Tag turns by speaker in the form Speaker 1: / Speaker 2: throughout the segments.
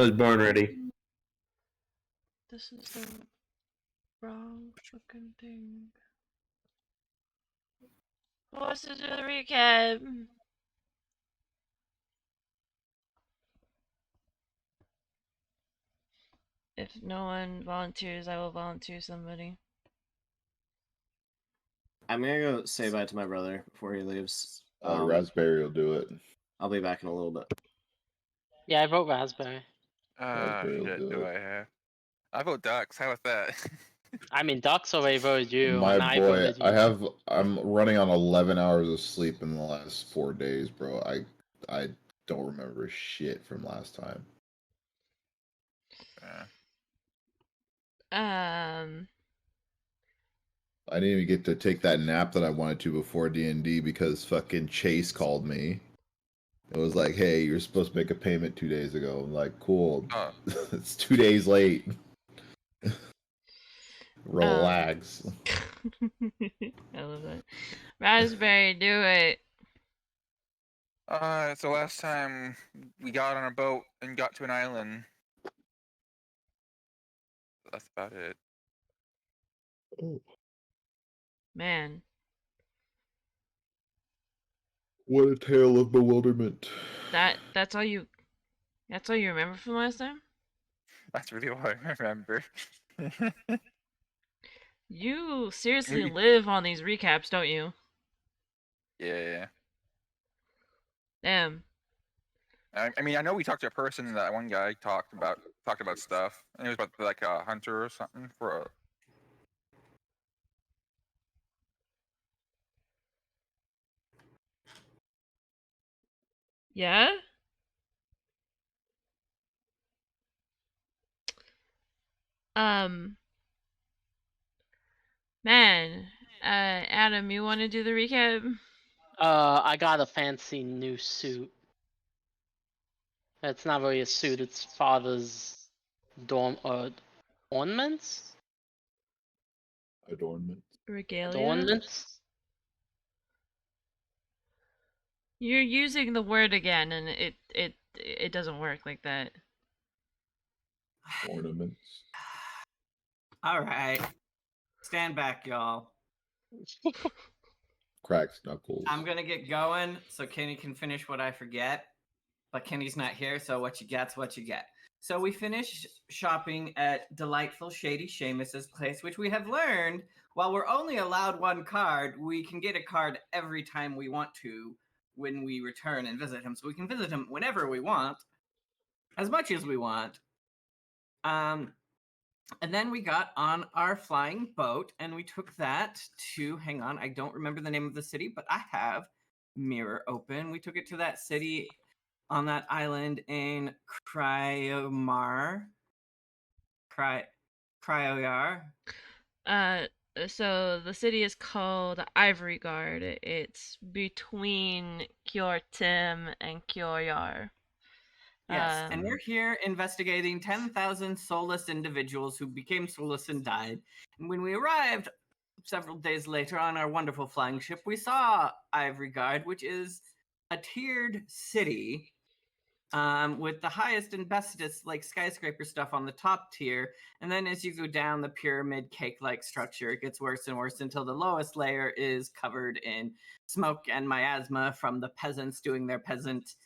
Speaker 1: I was born ready.
Speaker 2: This is the wrong fucking thing. Who wants to do the recap? If no one volunteers, I will volunteer somebody.
Speaker 3: I'm gonna go say bye to my brother before he leaves.
Speaker 4: Raspberry will do it.
Speaker 3: I'll be back in a little bit.
Speaker 5: Yeah, I vote Raspberry.
Speaker 4: Raspberry will
Speaker 6: Shit,
Speaker 4: do
Speaker 6: do
Speaker 4: it.
Speaker 6: I have? I vote Ducks. How about that?
Speaker 5: I mean, Ducks already voted you,
Speaker 4: My
Speaker 5: and I
Speaker 4: boy,
Speaker 5: voted you.
Speaker 4: I'm running on 11 hours of sleep in the last 4 days, bro. I don't remember shit from last time. I didn't even get to take that nap that I wanted to before D&D because fucking Chase called me. It was like, hey, you're supposed to make a payment 2 days ago. I'm like, cool.
Speaker 6: Oh.
Speaker 4: It's 2 days late. Relax.
Speaker 2: I love that. Raspberry, do it.
Speaker 6: So last time we got on a boat and got to an island. That's about it.
Speaker 4: Oh.
Speaker 2: Man.
Speaker 4: What a tale of bewilderment.
Speaker 2: That's all you remember from last time?
Speaker 6: That's really all I remember.
Speaker 2: You seriously live on these recaps, don't you?
Speaker 6: Yeah.
Speaker 2: Damn.
Speaker 6: I mean, I know we talked to a person. That one guy talked about stuff, and it was about like a hunter or something for a.
Speaker 2: Yeah? Man, Adam, you want to do the recap?
Speaker 5: I got a fancy new suit. It's not really a suit, it's father's ornaments?
Speaker 4: Adornment.
Speaker 2: Regalia?
Speaker 5: Adornments?
Speaker 2: You're using the word again, and it doesn't work like that.
Speaker 4: Ornaments.
Speaker 3: All right. Stand back, y'all.
Speaker 4: Cracks knuckles.
Speaker 3: I'm gonna get going so Kenny can finish what I forget. But Kenny's not here, so what you get's what you get. So we finished shopping at delightful Shady Seamus's place, which we have learned, while we're only allowed one card, we can get a card every time we want to when we return and visit him. So we can visit him whenever we want, as much as we want. And then we got on our flying boat, and we took that to, hang on, I don't remember the name of the city, but I have Mirror open. We took it to that city on that island in Cryoyar.
Speaker 2: So the city is called Ivory Guard. It's between Kyortim and Kyoryar.
Speaker 3: Yes, and we're here investigating 10,000 soulless individuals who became soulless and died. And when we arrived several days later on our wonderful flying ship, we saw Ivory Guard, which is a tiered city with the highest and bestest like skyscraper stuff on the top tier. And then as you go down the pyramid cake-like structure, it gets worse and worse until the lowest layer is covered in smoke and miasma from the peasants doing their peasant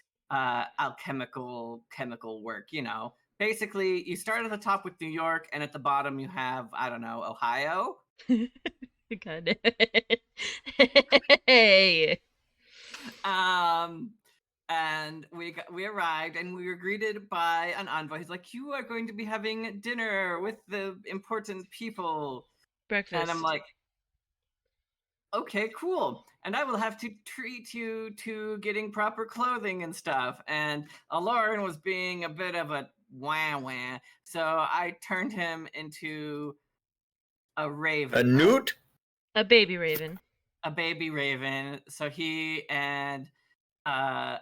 Speaker 3: alchemical chemical work. You know, basically you start at the top with New York, and at the bottom you have, I don't know, Ohio.
Speaker 2: God. Hey.
Speaker 3: And we arrived, and we were greeted by an envoy. He's like, "You are going to be having dinner with the important people."
Speaker 2: Breakfast.
Speaker 3: And I'm like, okay, cool. And I will have to treat you to getting proper clothing and stuff. And Aloran was being a bit of a wah-wah. So I turned him into a raven.
Speaker 1: A newt?
Speaker 2: A baby raven.
Speaker 3: A baby raven. So he and Nalia,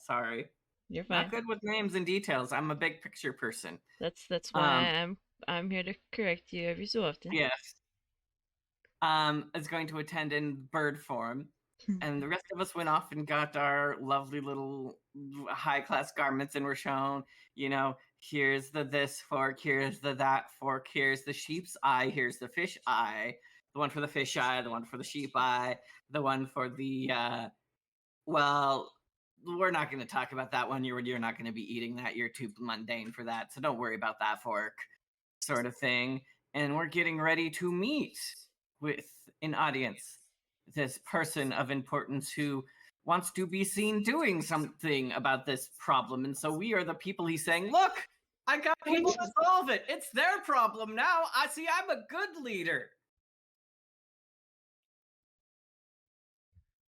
Speaker 3: sorry.
Speaker 2: You're fine.
Speaker 3: Not good with names and details. I'm a big picture person.
Speaker 2: That's why I'm here to correct you every so often.
Speaker 3: Yes. Is going to attend in bird form. And the rest of us went off and got our lovely little high-class garments and were shown, here's the this fork, here's the that fork, here's the sheep's eye, here's the fish eye, the one for the fish eye, the one for the sheep eye, the one for the, well, we're not going to talk about that one. You're not going to be eating that. You're too mundane for that. So don't worry about that fork, sort of thing. And we're getting ready to meet with an audience, this person of importance who wants to be seen doing something about this problem. And so we are the people he's saying, look, I got people to solve it. It's their problem now. I'm a good leader.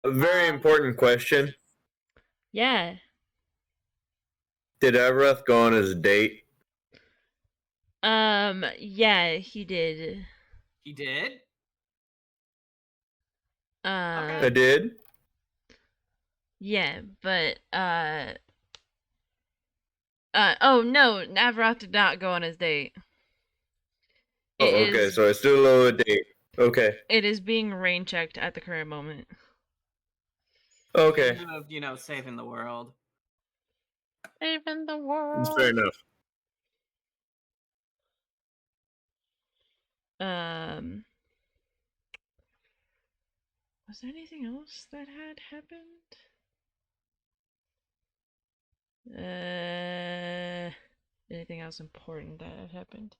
Speaker 1: A very important question.
Speaker 2: Yeah.
Speaker 1: Did Evereth go on his date?
Speaker 2: Yeah, he did.
Speaker 3: He did?
Speaker 1: I did?
Speaker 2: Yeah, but, oh no, Navrath did not go on his date.
Speaker 1: Okay, so I still owe a date. Okay.
Speaker 2: It is being rain checked at the current moment.
Speaker 1: Okay.
Speaker 3: Saving the world.
Speaker 5: Saving the world.
Speaker 1: That's fair enough.
Speaker 2: Was there anything else that had happened? Anything else important that had happened?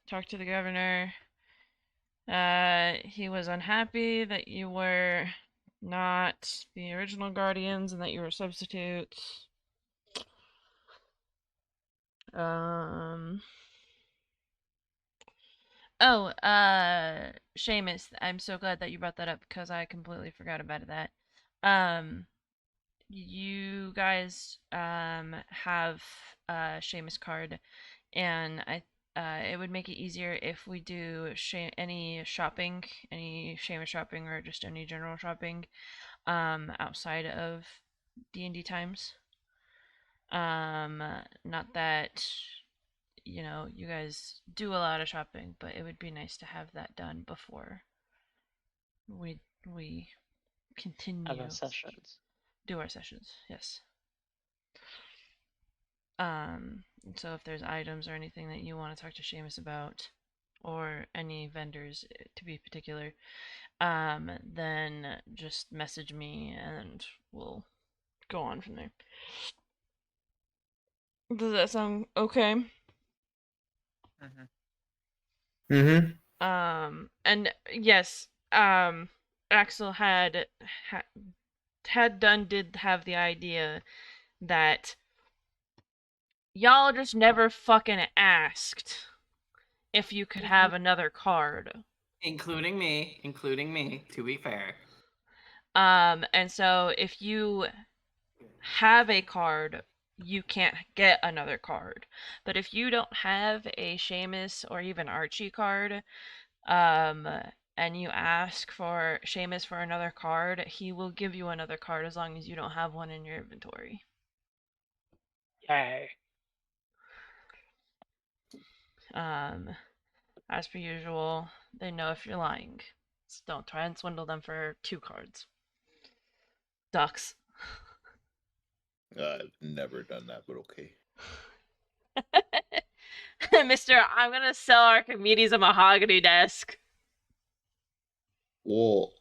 Speaker 2: Talked to the governor. He was unhappy that you were not the original guardians and that you were substitutes. Seamus, I'm so glad that you brought that up because I completely forgot about that. You guys have a Seamus card, and it would make it easier if we do any shopping, any Seamus shopping, or just any general shopping outside of D&D times. Not that you guys do a lot of shopping, but it would be nice to have that done before we continue
Speaker 5: Have our sessions.
Speaker 2: do our sessions. Yes. So if there's items or anything that you want to talk to Seamus about, or any vendors to be particular, then just message me and we'll go on from there. Does that sound okay? And yes, Axel did have the idea that y'all just never fucking asked if you could have another card.
Speaker 3: Including me, to be fair.
Speaker 2: And so if you have a card, you can't get another card. But if you don't have a Seamus or even Archie card, and you ask for Seamus for another card, he will give you another card as long as you don't have one in your inventory.
Speaker 5: Yay.
Speaker 2: As per usual, they know if you're lying. So don't try and swindle them for 2 cards. Ducks.
Speaker 4: I've never done that, but okay.
Speaker 2: Mister, I'm gonna sell Archimedes a mahogany desk.
Speaker 4: Well,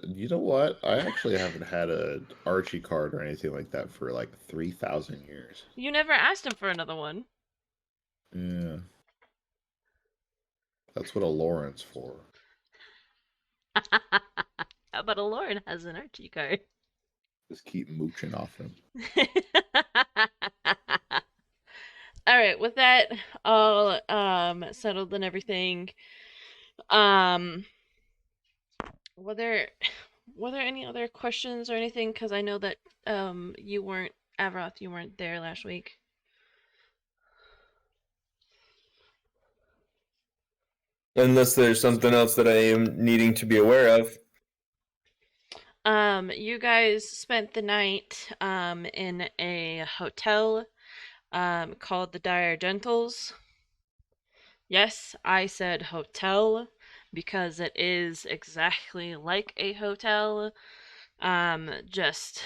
Speaker 4: you know what? I actually haven't had a Archie card or anything like that for like 3,000 years.
Speaker 2: You never asked him for another one.
Speaker 4: Yeah. That's what a Lawrence for.
Speaker 2: How about a Lauren has an Archie card?
Speaker 4: Just keep mooching off him.
Speaker 2: Alright, with that all settled and everything, were there any other questions or anything? Because I know that you weren't there last week.
Speaker 1: Unless there's something else that I am needing to be aware of.
Speaker 2: You guys spent the night in a hotel called the Dire Gentles. Yes, I said hotel because it is exactly like a hotel. Just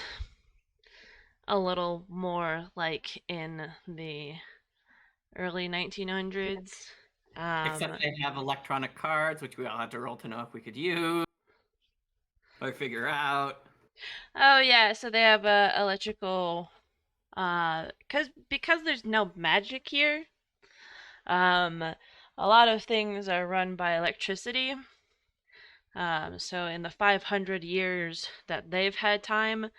Speaker 2: a little more like in the early 1900s.
Speaker 3: Except they have electronic cards, which we all had to roll to know if we could use or figure out.
Speaker 2: Oh yeah, so they have a electrical because there's no magic here. A lot of things are run by electricity. So in the 500 years that they've had time,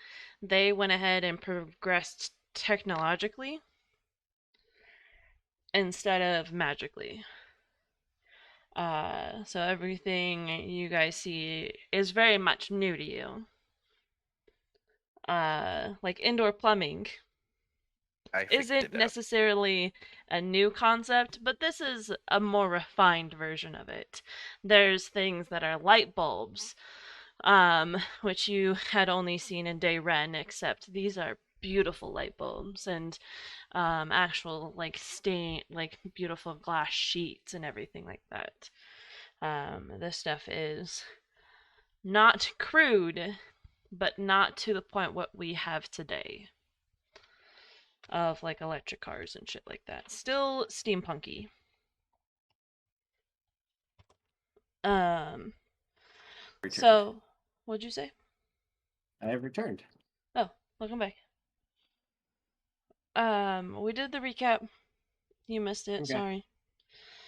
Speaker 2: they went ahead and progressed technologically instead of magically. So everything you guys see is very much new to you. Like indoor plumbing isn't necessarily a new concept, but this is a more refined version of it. There's things that are light bulbs, which you had only seen in Day Ren, except these are beautiful light bulbs and actual like beautiful glass sheets and everything like that. This stuff is not crude, but not to the point what we have today of like electric cars and shit like that. Still steampunky. So what'd you say?
Speaker 7: I have returned.
Speaker 2: Oh, welcome back. We did the recap. You missed it,
Speaker 7: Okay.
Speaker 2: sorry.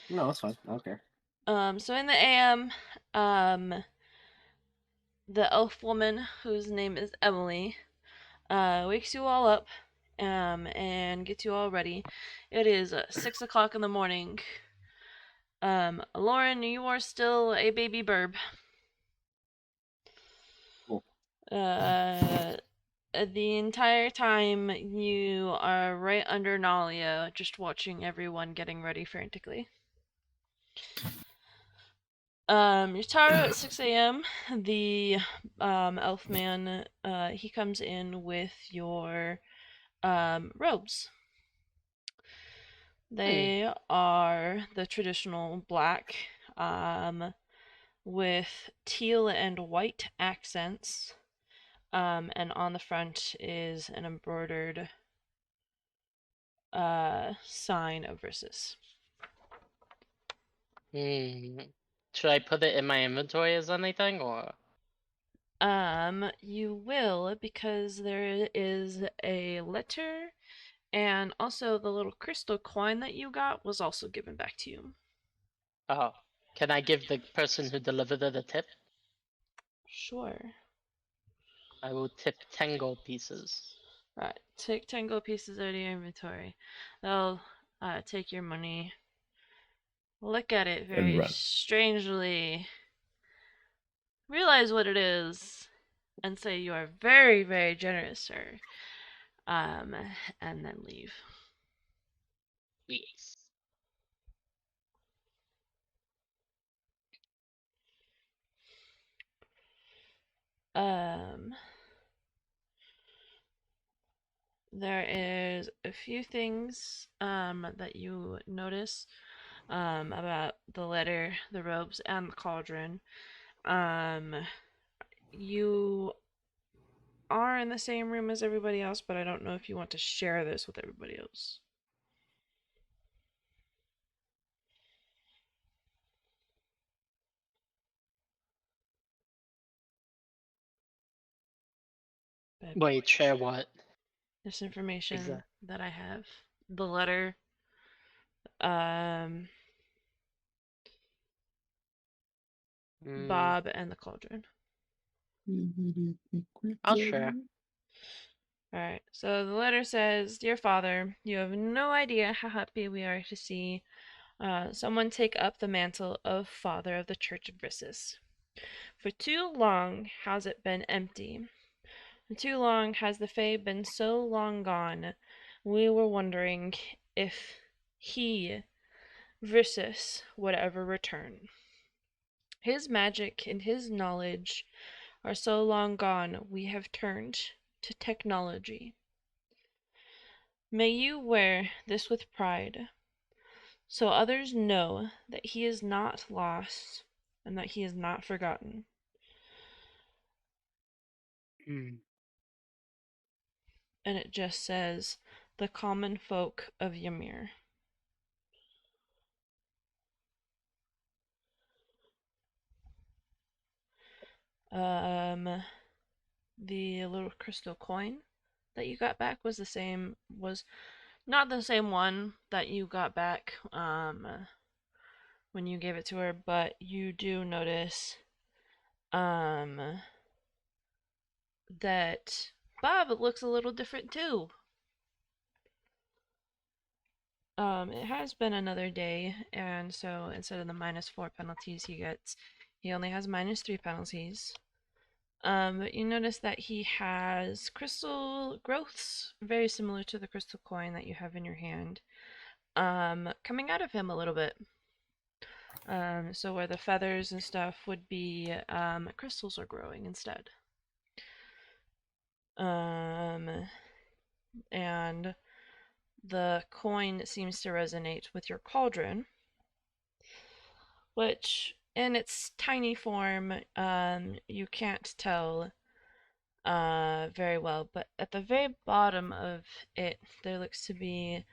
Speaker 7: No, that's fine. I don't care.
Speaker 2: So in the AM, the elf woman, whose name is Emily, wakes you all up, and gets you all ready. It is 6 o'clock in the morning. Lauren, you are still a baby burb.
Speaker 7: Cool.
Speaker 2: The entire time you are right under Nalia, just watching everyone getting ready frantically. Your Taro at 6 a.m. The elf man, he comes in with your robes. They are the traditional black, with teal and white accents. And on the front is an embroidered sign of Versus.
Speaker 5: Should I put it in my inventory as anything, or?
Speaker 2: You will, because there is a letter, and also the little crystal coin that you got was also given back to you.
Speaker 5: Oh, can I give the person who delivered it a tip?
Speaker 2: Sure.
Speaker 5: I will tip 10 gold pieces.
Speaker 2: Right, take 10 gold pieces out of your inventory. They'll take your money, look at it very strangely, realize what it is, and say you are very, very generous, sir. And then leave.
Speaker 5: Yes.
Speaker 2: There is a few things that you notice about the letter, the robes, and the cauldron. You are in the same room as everybody else, but I don't know if you want to share this with everybody else. But
Speaker 5: Wait, share what?
Speaker 2: this information that I have. The letter. Bob and the cauldron.
Speaker 5: I'll share.
Speaker 2: Alright, so the letter says, Dear Father, you have no idea how happy we are to see someone take up the mantle of Father of the Church of Brissus. For too long has it been empty. For too long has the Fae been so long gone. We were wondering if he, Brissus, would ever return. His magic and his knowledge are so long gone we have turned to technology. May you wear this with pride, so others know that he is not lost and that he is not forgotten.
Speaker 5: Hmm.
Speaker 2: And it just says, the common folk of Ymir. The little crystal coin that you got back was not the same one that you got back when you gave it to her, but you do notice that Bob looks a little different too. It has been another day, and so instead of the -4 penalties he only has -3 penalties. But you notice that he has crystal growths very similar to the crystal coin that you have in your hand, coming out of him a little bit. So where the feathers and stuff would be, crystals are growing instead. And the coin seems to resonate with your cauldron, which in its tiny form, you can't tell very well, but at the very bottom of it, there looks to be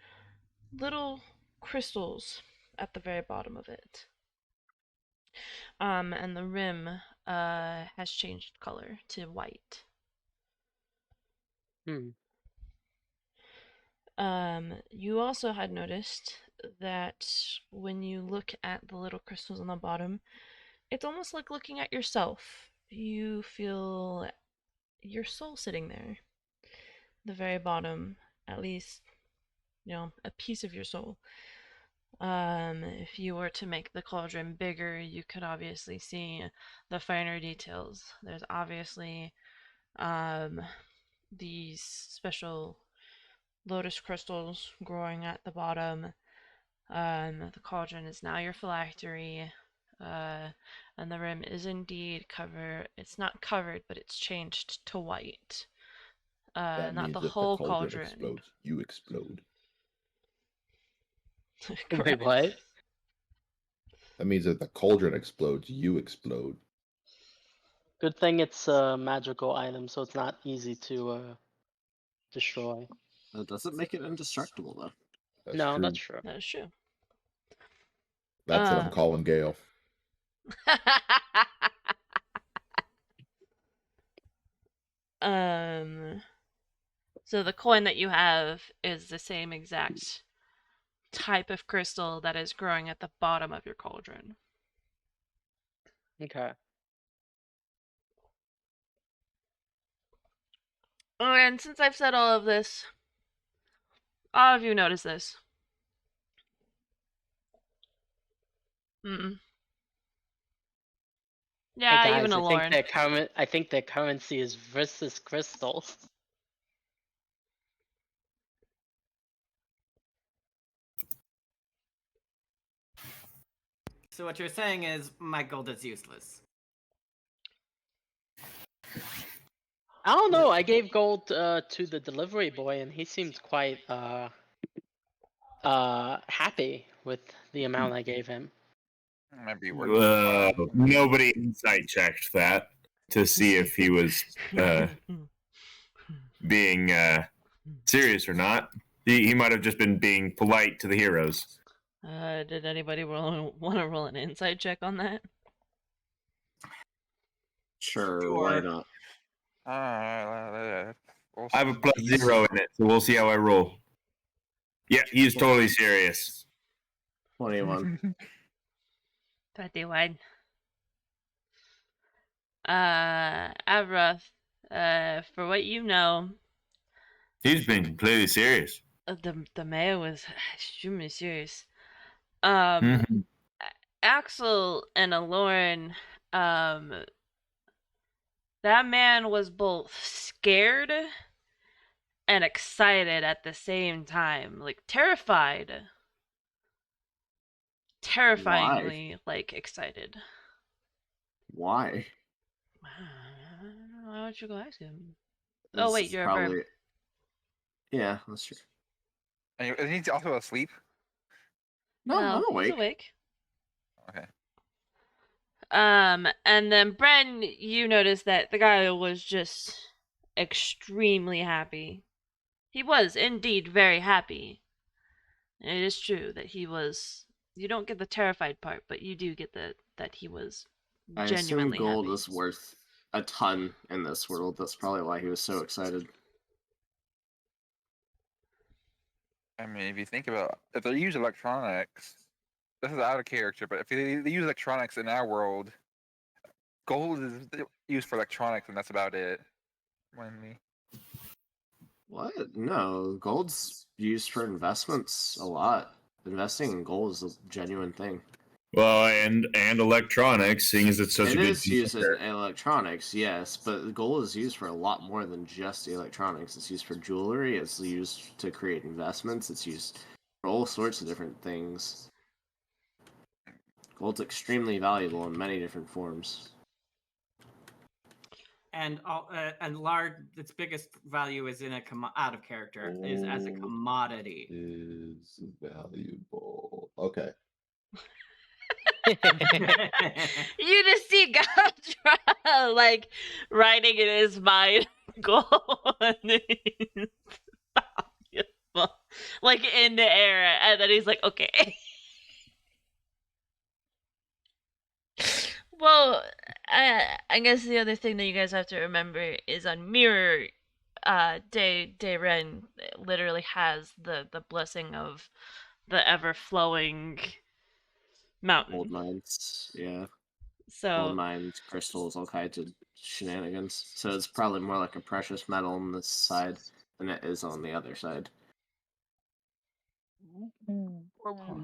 Speaker 2: little crystals at the very bottom of it. And the rim has changed color to white. You also had noticed that when you look at the little crystals on the bottom, it's almost like looking at yourself. You feel your soul sitting there. The very bottom, at least, a piece of your soul. If you were to make the cauldron bigger, you could obviously see the finer details. There's obviously these special lotus crystals growing at the bottom. The cauldron is now your phylactery, and the rim is indeed covered. It's not covered, but it's changed to white.
Speaker 4: That
Speaker 2: not
Speaker 4: means
Speaker 2: the
Speaker 4: if
Speaker 2: whole
Speaker 4: the cauldron
Speaker 2: cauldron.
Speaker 4: explodes, you explode.
Speaker 5: Wait, what?
Speaker 4: That means if the cauldron explodes, you explode.
Speaker 5: Good thing it's a magical item, so it's not easy to destroy.
Speaker 7: That doesn't make it indestructible, though.
Speaker 4: That's
Speaker 5: No,
Speaker 4: true.
Speaker 5: that's true.
Speaker 2: That is true.
Speaker 4: That's what I'm calling Gale.
Speaker 2: So the coin that you have is the same exact type of crystal that is growing at the bottom of your cauldron.
Speaker 5: Okay.
Speaker 2: And since I've said all of this, all of you notice this. Yeah,
Speaker 5: hey guys,
Speaker 2: even a Lauren.
Speaker 5: I think their currency is versus crystals.
Speaker 3: So what you're saying is my gold is useless.
Speaker 5: I don't know. I gave gold to the delivery boy, and he seemed quite happy with the amount I gave him.
Speaker 6: Might be worth
Speaker 1: Nobody insight checked that to see if he was being serious or not. He might have just been being polite to the heroes.
Speaker 2: Did anybody want to roll an insight check on that?
Speaker 7: Sure, why not?
Speaker 1: I have a +0 in it, so we'll see how I roll. Yeah, he's totally serious.
Speaker 7: 21.
Speaker 2: 21. Avroth, for what you know,
Speaker 1: He's been completely serious.
Speaker 2: the mayor was extremely serious.
Speaker 1: Mhm.
Speaker 2: Axel and Aloran, that man was both scared and excited at the same time. Like, terrified. Terrifyingly, excited.
Speaker 7: Why?
Speaker 2: Why don't you go ask him?
Speaker 7: This
Speaker 2: Oh, wait,
Speaker 7: is
Speaker 2: you're a
Speaker 7: probably...
Speaker 2: verb.
Speaker 7: Yeah, that's true.
Speaker 6: And he's also asleep.
Speaker 7: No, I'm awake.
Speaker 2: He's awake.
Speaker 6: Okay.
Speaker 2: And then Bren, you notice that the guy was just extremely happy. He was indeed very happy. And it is true that he was. You don't get the terrified part, but you do get that he was
Speaker 7: I assume
Speaker 2: genuinely
Speaker 7: gold
Speaker 2: happy.
Speaker 7: is worth a ton in this world. That's probably why he was so excited.
Speaker 6: I mean, if you think about if they use electronics, this is out of character, but if they use electronics in our world, gold is used for electronics, and that's about it. Mainly.
Speaker 7: What? No, gold's used for investments a lot. Investing in gold is a genuine thing.
Speaker 1: Well, and electronics, seeing as it's such
Speaker 7: It
Speaker 1: a good
Speaker 7: is used in
Speaker 1: conductor.
Speaker 7: electronics, yes, but gold is used for a lot more than just electronics. It's used for jewelry, it's used to create investments, it's used for all sorts of different things. Gold's extremely valuable in many different forms.
Speaker 3: And its biggest value is in out of character, is as a
Speaker 4: Gold
Speaker 3: commodity.
Speaker 4: is valuable. Okay.
Speaker 2: You just see Gatra like writing in his mind gold like in the air, and then he's like, okay. Well, I guess the other thing that you guys have to remember is on Mirror, Ren literally has the blessing of the ever flowing mountain.
Speaker 7: Gold mines, yeah.
Speaker 2: So
Speaker 7: Gold mines, crystals, all kinds of shenanigans. So it's probably more like a precious metal on this side than it is on the other side.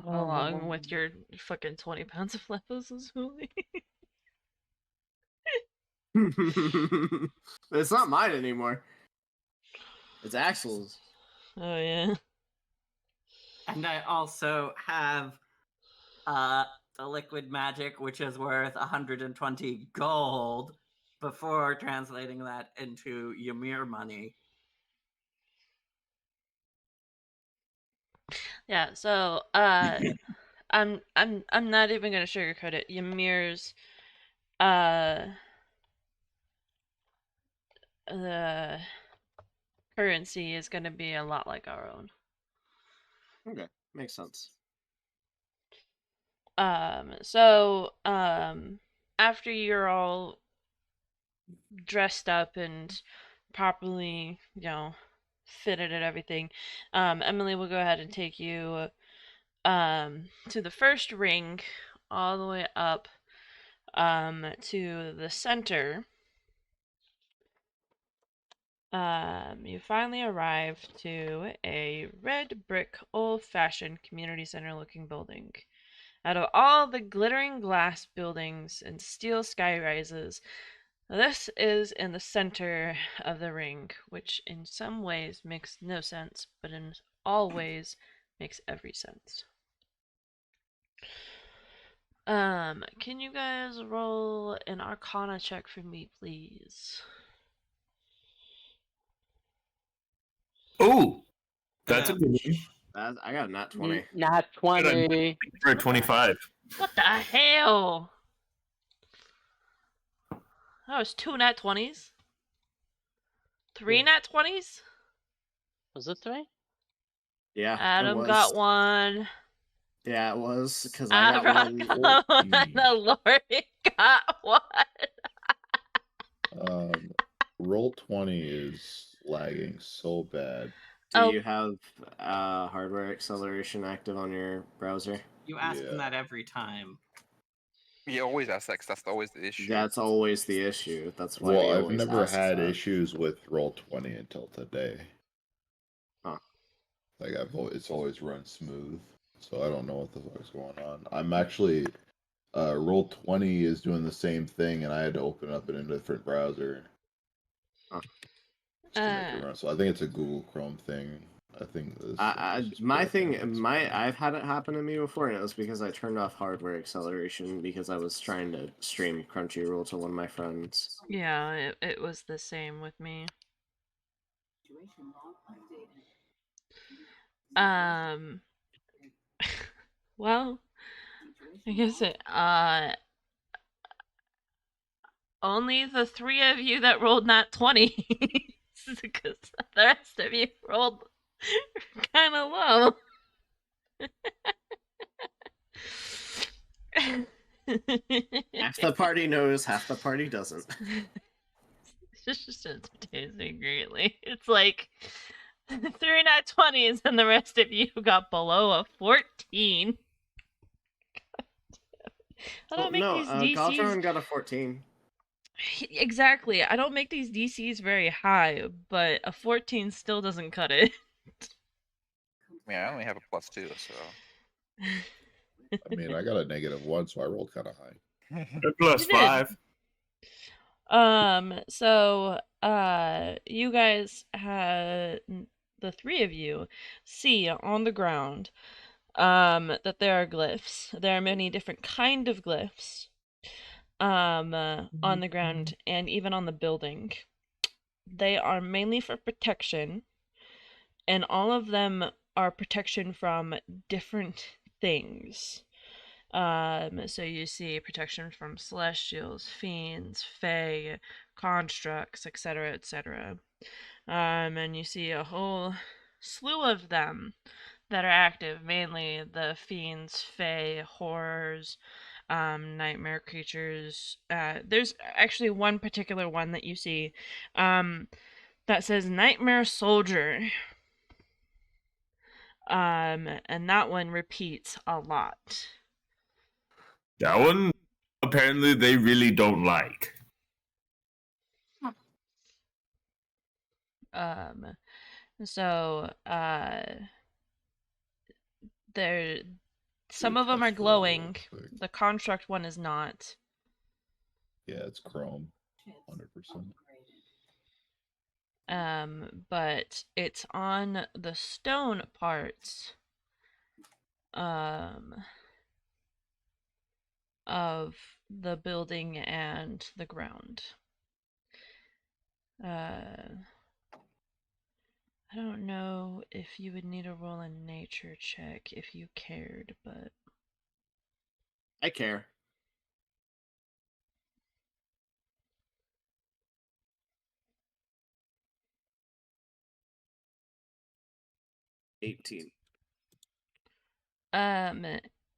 Speaker 2: along with your fucking 20 pounds of lepers is really.
Speaker 7: It's not mine anymore. It's Axel's.
Speaker 2: Oh yeah.
Speaker 3: And I also have the liquid magic, which is worth 120 gold, before translating that into Ymir money.
Speaker 2: Yeah, so I'm not even gonna sugarcoat it. Ymir's the currency is gonna be a lot like our own.
Speaker 7: Okay, makes sense.
Speaker 2: So after you're all dressed up and properly, fitted and everything, Emily will go ahead and take you to the first ring, all the way up to the center. You finally arrive to a red brick, old-fashioned community center looking building. Out of all the glittering glass buildings and steel skyrises, this is in the center of the ring, which in some ways makes no sense, but in all ways makes every sense. Can you guys roll an Arcana check for me, please?
Speaker 1: Ooh, that's a good one.
Speaker 7: I got a nat 20.
Speaker 5: Nat 20.
Speaker 1: For a 25.
Speaker 2: What the hell? That was 2 nat 20s? 3 nat 20s?
Speaker 5: Was it 3?
Speaker 7: Yeah,
Speaker 2: Adam
Speaker 7: it was.
Speaker 2: got 1.
Speaker 7: Yeah, it was, because I got one.
Speaker 2: And Lori got 1.
Speaker 4: Roll 20 is lagging so bad.
Speaker 7: Do you have hardware acceleration active on your browser?
Speaker 3: You ask them that every time.
Speaker 6: You always ask that 'cause that's always the issue.
Speaker 7: That's always the issue. That's why.
Speaker 4: Well, I've never had issues with Roll 20 until today.
Speaker 7: Huh.
Speaker 4: Like it's always run smooth, so I don't know what the fuck's going on. I'm actually Roll 20 is doing the same thing, and I had to open up in a different browser.
Speaker 7: Huh.
Speaker 4: Just to make it run. So I think it's a Google Chrome thing. I think this.
Speaker 7: I've had it happen to me before, and it was because I turned off hardware acceleration because I was trying to stream Crunchyroll to one of my friends.
Speaker 2: Yeah, it was the same with me. Well, I guess only the 3 of you that rolled nat 20 because the rest of you rolled kind of low.
Speaker 7: Half the party knows, half the party doesn't.
Speaker 2: It's just amazing greatly. It's like 3 nat 20s and the rest of you got below a 14. I don't make these DCs.
Speaker 7: Galtron got a 14.
Speaker 2: Exactly. I don't make these DCs very high, but a 14 still doesn't cut it.
Speaker 6: Yeah, I only have a +2, so.
Speaker 4: I mean, I got a -1, so I rolled kind of high.
Speaker 1: +5.
Speaker 2: So, you guys had, the 3 of you see on the ground, that there are glyphs. There are many different kind of glyphs, on the ground and even on the building. They are mainly for protection, and all of them are protection from different things. So you see protection from celestials, fiends, fae, constructs, etc., etc. And you see a whole slew of them that are active, mainly the fiends, fae, horrors, nightmare creatures. There's actually one particular one that you see, that says Nightmare Soldier. And that one repeats a lot.
Speaker 1: That one, apparently, they really don't like.
Speaker 2: So, there, some of them are glowing. The construct one is not.
Speaker 4: Yeah, it's chrome, 100%.
Speaker 2: But it's on the stone parts, of the building and the ground. I don't know if you would need to roll a nature check if you cared, but
Speaker 7: I care. $18.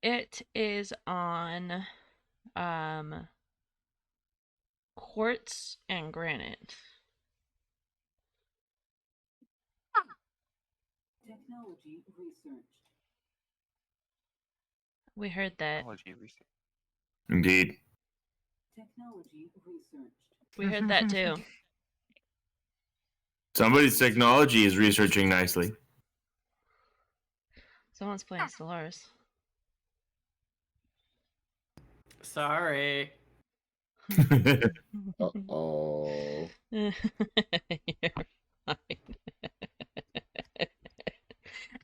Speaker 2: it is on quartz and granite.
Speaker 8: Technology research.
Speaker 2: We heard that.
Speaker 6: Technology research.
Speaker 1: Indeed.
Speaker 8: Technology research.
Speaker 2: We heard that too.
Speaker 1: Somebody's technology is researching nicely.
Speaker 2: Someone's playing Stellaris.
Speaker 3: Sorry.
Speaker 4: Oh.
Speaker 2: You're fine.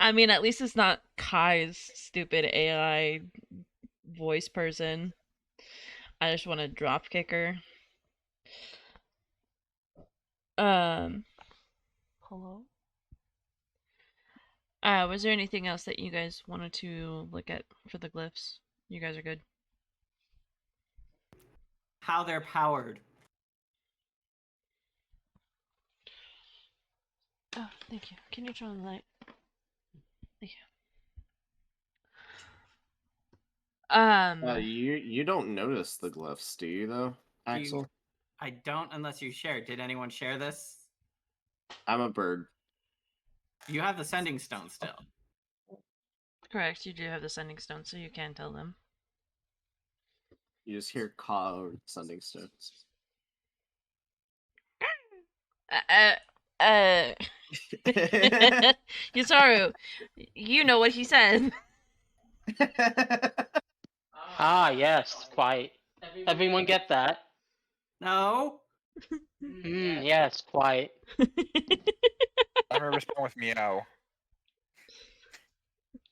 Speaker 2: I mean, at least it's not Kai's stupid AI voice person. I just want to drop kick her. Hello? Was there anything else that you guys wanted to look at for the glyphs? You guys are good.
Speaker 3: How they're powered.
Speaker 2: Oh, thank you. Can you turn on the light? Thank you.
Speaker 7: You don't notice the glyphs, do you, though, Axel?
Speaker 3: I don't unless you share. Did anyone share this?
Speaker 7: I'm a bird.
Speaker 3: You have the sending stone still.
Speaker 2: Correct, you do have the sending stone, so you can tell them.
Speaker 7: You just hear caw sending stones.
Speaker 2: Yusaru, you know what he said.
Speaker 5: Ah, yes, quiet. Everyone get that?
Speaker 3: No.
Speaker 5: Yes, quiet.
Speaker 6: I'm gonna respond with meow.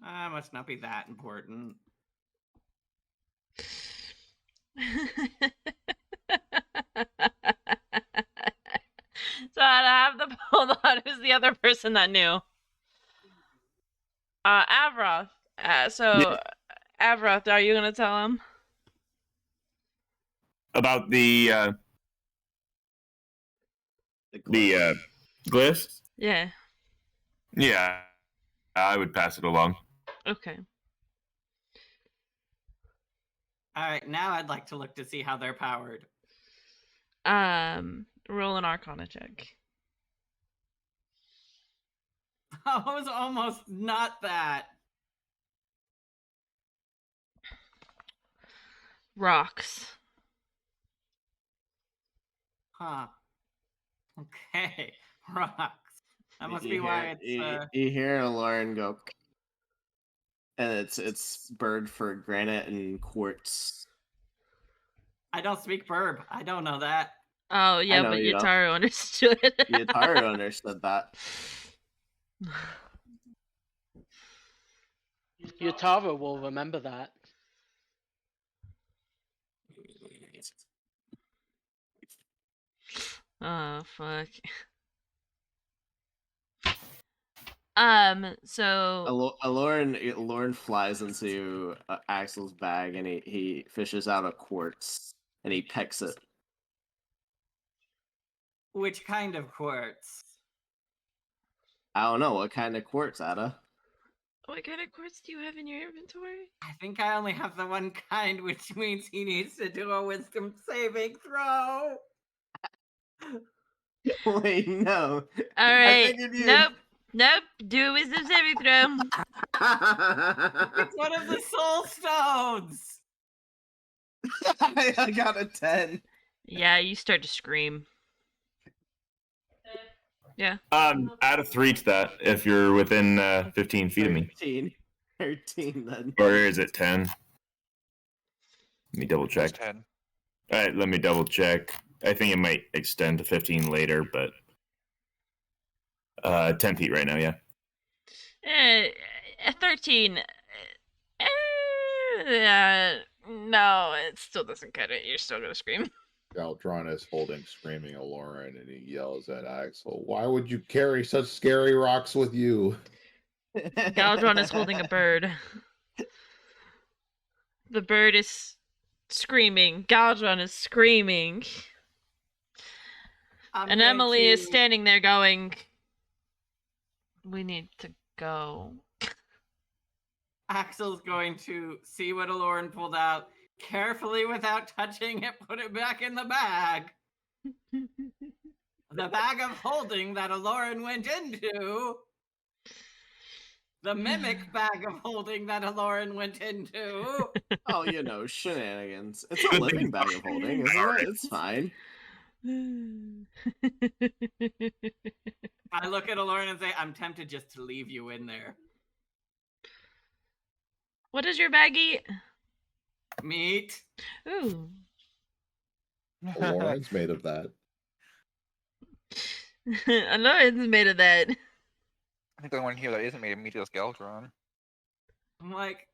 Speaker 3: Must not be that important.
Speaker 2: So I have the hold on. Who's the other person that knew? Avroth. Avroth, are you gonna tell him
Speaker 1: About the Glyphs?
Speaker 2: Yeah.
Speaker 1: Yeah, I would pass it along.
Speaker 2: Okay.
Speaker 3: All right, now I'd like to look to see how they're powered.
Speaker 2: Roll an Arcana check.
Speaker 3: I was almost not that.
Speaker 2: Rocks.
Speaker 3: Huh. Okay. Rocks. That must be
Speaker 7: You
Speaker 3: why
Speaker 7: hear-
Speaker 3: it's
Speaker 7: you hear Lauren go, and it's bird for granite and quartz.
Speaker 3: I don't speak burb. I don't know that.
Speaker 2: Oh yeah,
Speaker 7: know
Speaker 2: but
Speaker 7: you don't.
Speaker 2: Yataru understood.
Speaker 7: Yataru understood that.
Speaker 5: Yutara will remember that.
Speaker 2: Oh fuck. So
Speaker 7: Lauren flies into Axel's bag and he fishes out a quartz and he pecks it.
Speaker 3: Which kind of quartz?
Speaker 7: I don't know what kind of quartz, Ada.
Speaker 2: what kind of quartz do you have in your inventory?
Speaker 3: I think I only have the one kind, which means he needs to do a wisdom saving throw.
Speaker 7: Wait, no.
Speaker 2: All right. Nope. Do a wisdom saving throw.
Speaker 3: It's one of the soul stones.
Speaker 7: I got a 10.
Speaker 2: Yeah, you start to scream. Yeah.
Speaker 1: Add a 3 to that if you're within 15 feet of me.
Speaker 7: 13 then.
Speaker 1: Or is it 10? Let me double check.
Speaker 6: 10.
Speaker 1: All right, let me double check. I think it might extend to 15 later, but 10 feet right now, yeah.
Speaker 2: 13. No, it still doesn't cut it. You're still gonna scream.
Speaker 4: Galtron is holding screaming Aloran and he yells at Axel, "Why would you carry such scary rocks with you?"
Speaker 2: Galdron is holding a bird. The bird is screaming. Galdron is screaming. And Emily is standing there going, "We need to go."
Speaker 3: Axel's going to see what Aloran pulled out, carefully without touching it, put it back in the bag. The bag of holding that Aloran went into. The mimic bag of holding that Aloran went into.
Speaker 7: Oh, shenanigans. It's a living bag of holding, isn't it? It's fine.
Speaker 3: I look at Aloran and say, I'm tempted just to leave you in there.
Speaker 2: What does your bag eat?
Speaker 3: Meat.
Speaker 2: Ooh.
Speaker 4: Aloran's made of that.
Speaker 2: I know it's made of that.
Speaker 6: I think the one here that isn't made of meat is Galdron.
Speaker 3: I'm like,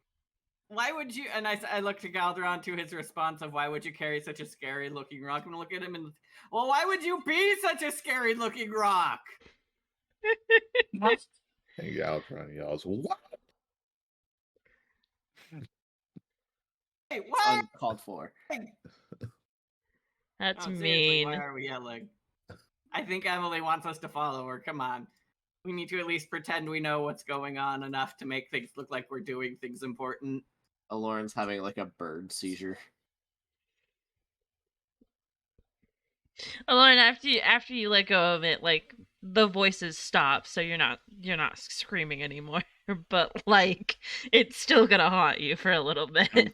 Speaker 3: why would you? And I look to Galdron to his response of, why would you carry such a scary looking rock? I'm gonna look at him and, well, why would you be such a scary looking rock?
Speaker 4: And Galtron yells, "What?"
Speaker 3: Hey, what?
Speaker 7: Uncalled for.
Speaker 2: That's
Speaker 3: Seriously,
Speaker 2: mean.
Speaker 3: why are we yelling? I think Emily wants us to follow her. Come on. We need to at least pretend we know what's going on enough to make things look like we're doing things important.
Speaker 7: Lauren's having like a bird seizure.
Speaker 2: Lauren, after you let go of it, like the voices stop, so you're not screaming anymore. But like it's still gonna haunt you for a little bit.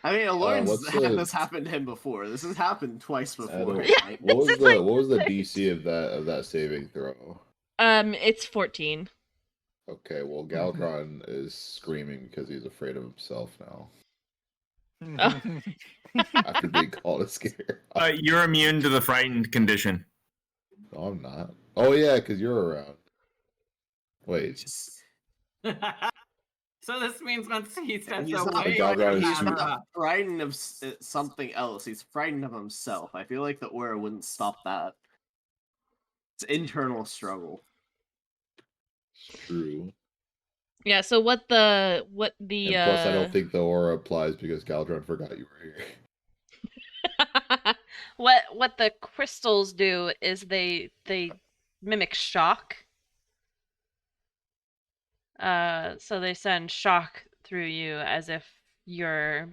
Speaker 7: I mean, Lauren's
Speaker 4: what's
Speaker 7: had
Speaker 4: the-
Speaker 7: this happened to him before. This has happened twice before.
Speaker 2: Yeah.
Speaker 7: right?
Speaker 4: What was
Speaker 2: This is
Speaker 4: the
Speaker 2: like-
Speaker 4: what was the DC of that saving throw?
Speaker 2: It's 14.
Speaker 4: Okay, well Galtron is screaming because he's afraid of himself now
Speaker 2: Oh.
Speaker 4: after being called a scare.
Speaker 1: You're immune to the frightened condition.
Speaker 4: No, I'm not. Oh yeah, because you're around. Wait,
Speaker 3: So this means once he steps
Speaker 7: He's not,
Speaker 3: away,
Speaker 4: Galdron is
Speaker 7: he's
Speaker 4: too-
Speaker 7: not frightened of something else. He's frightened of himself. I feel like the aura wouldn't stop that. It's internal struggle.
Speaker 4: true.
Speaker 2: Yeah. So what the
Speaker 4: And plus, I don't think the aura applies because Galdron forgot you were here.
Speaker 2: what the crystals do is they mimic shock. So they send shock through you as if you're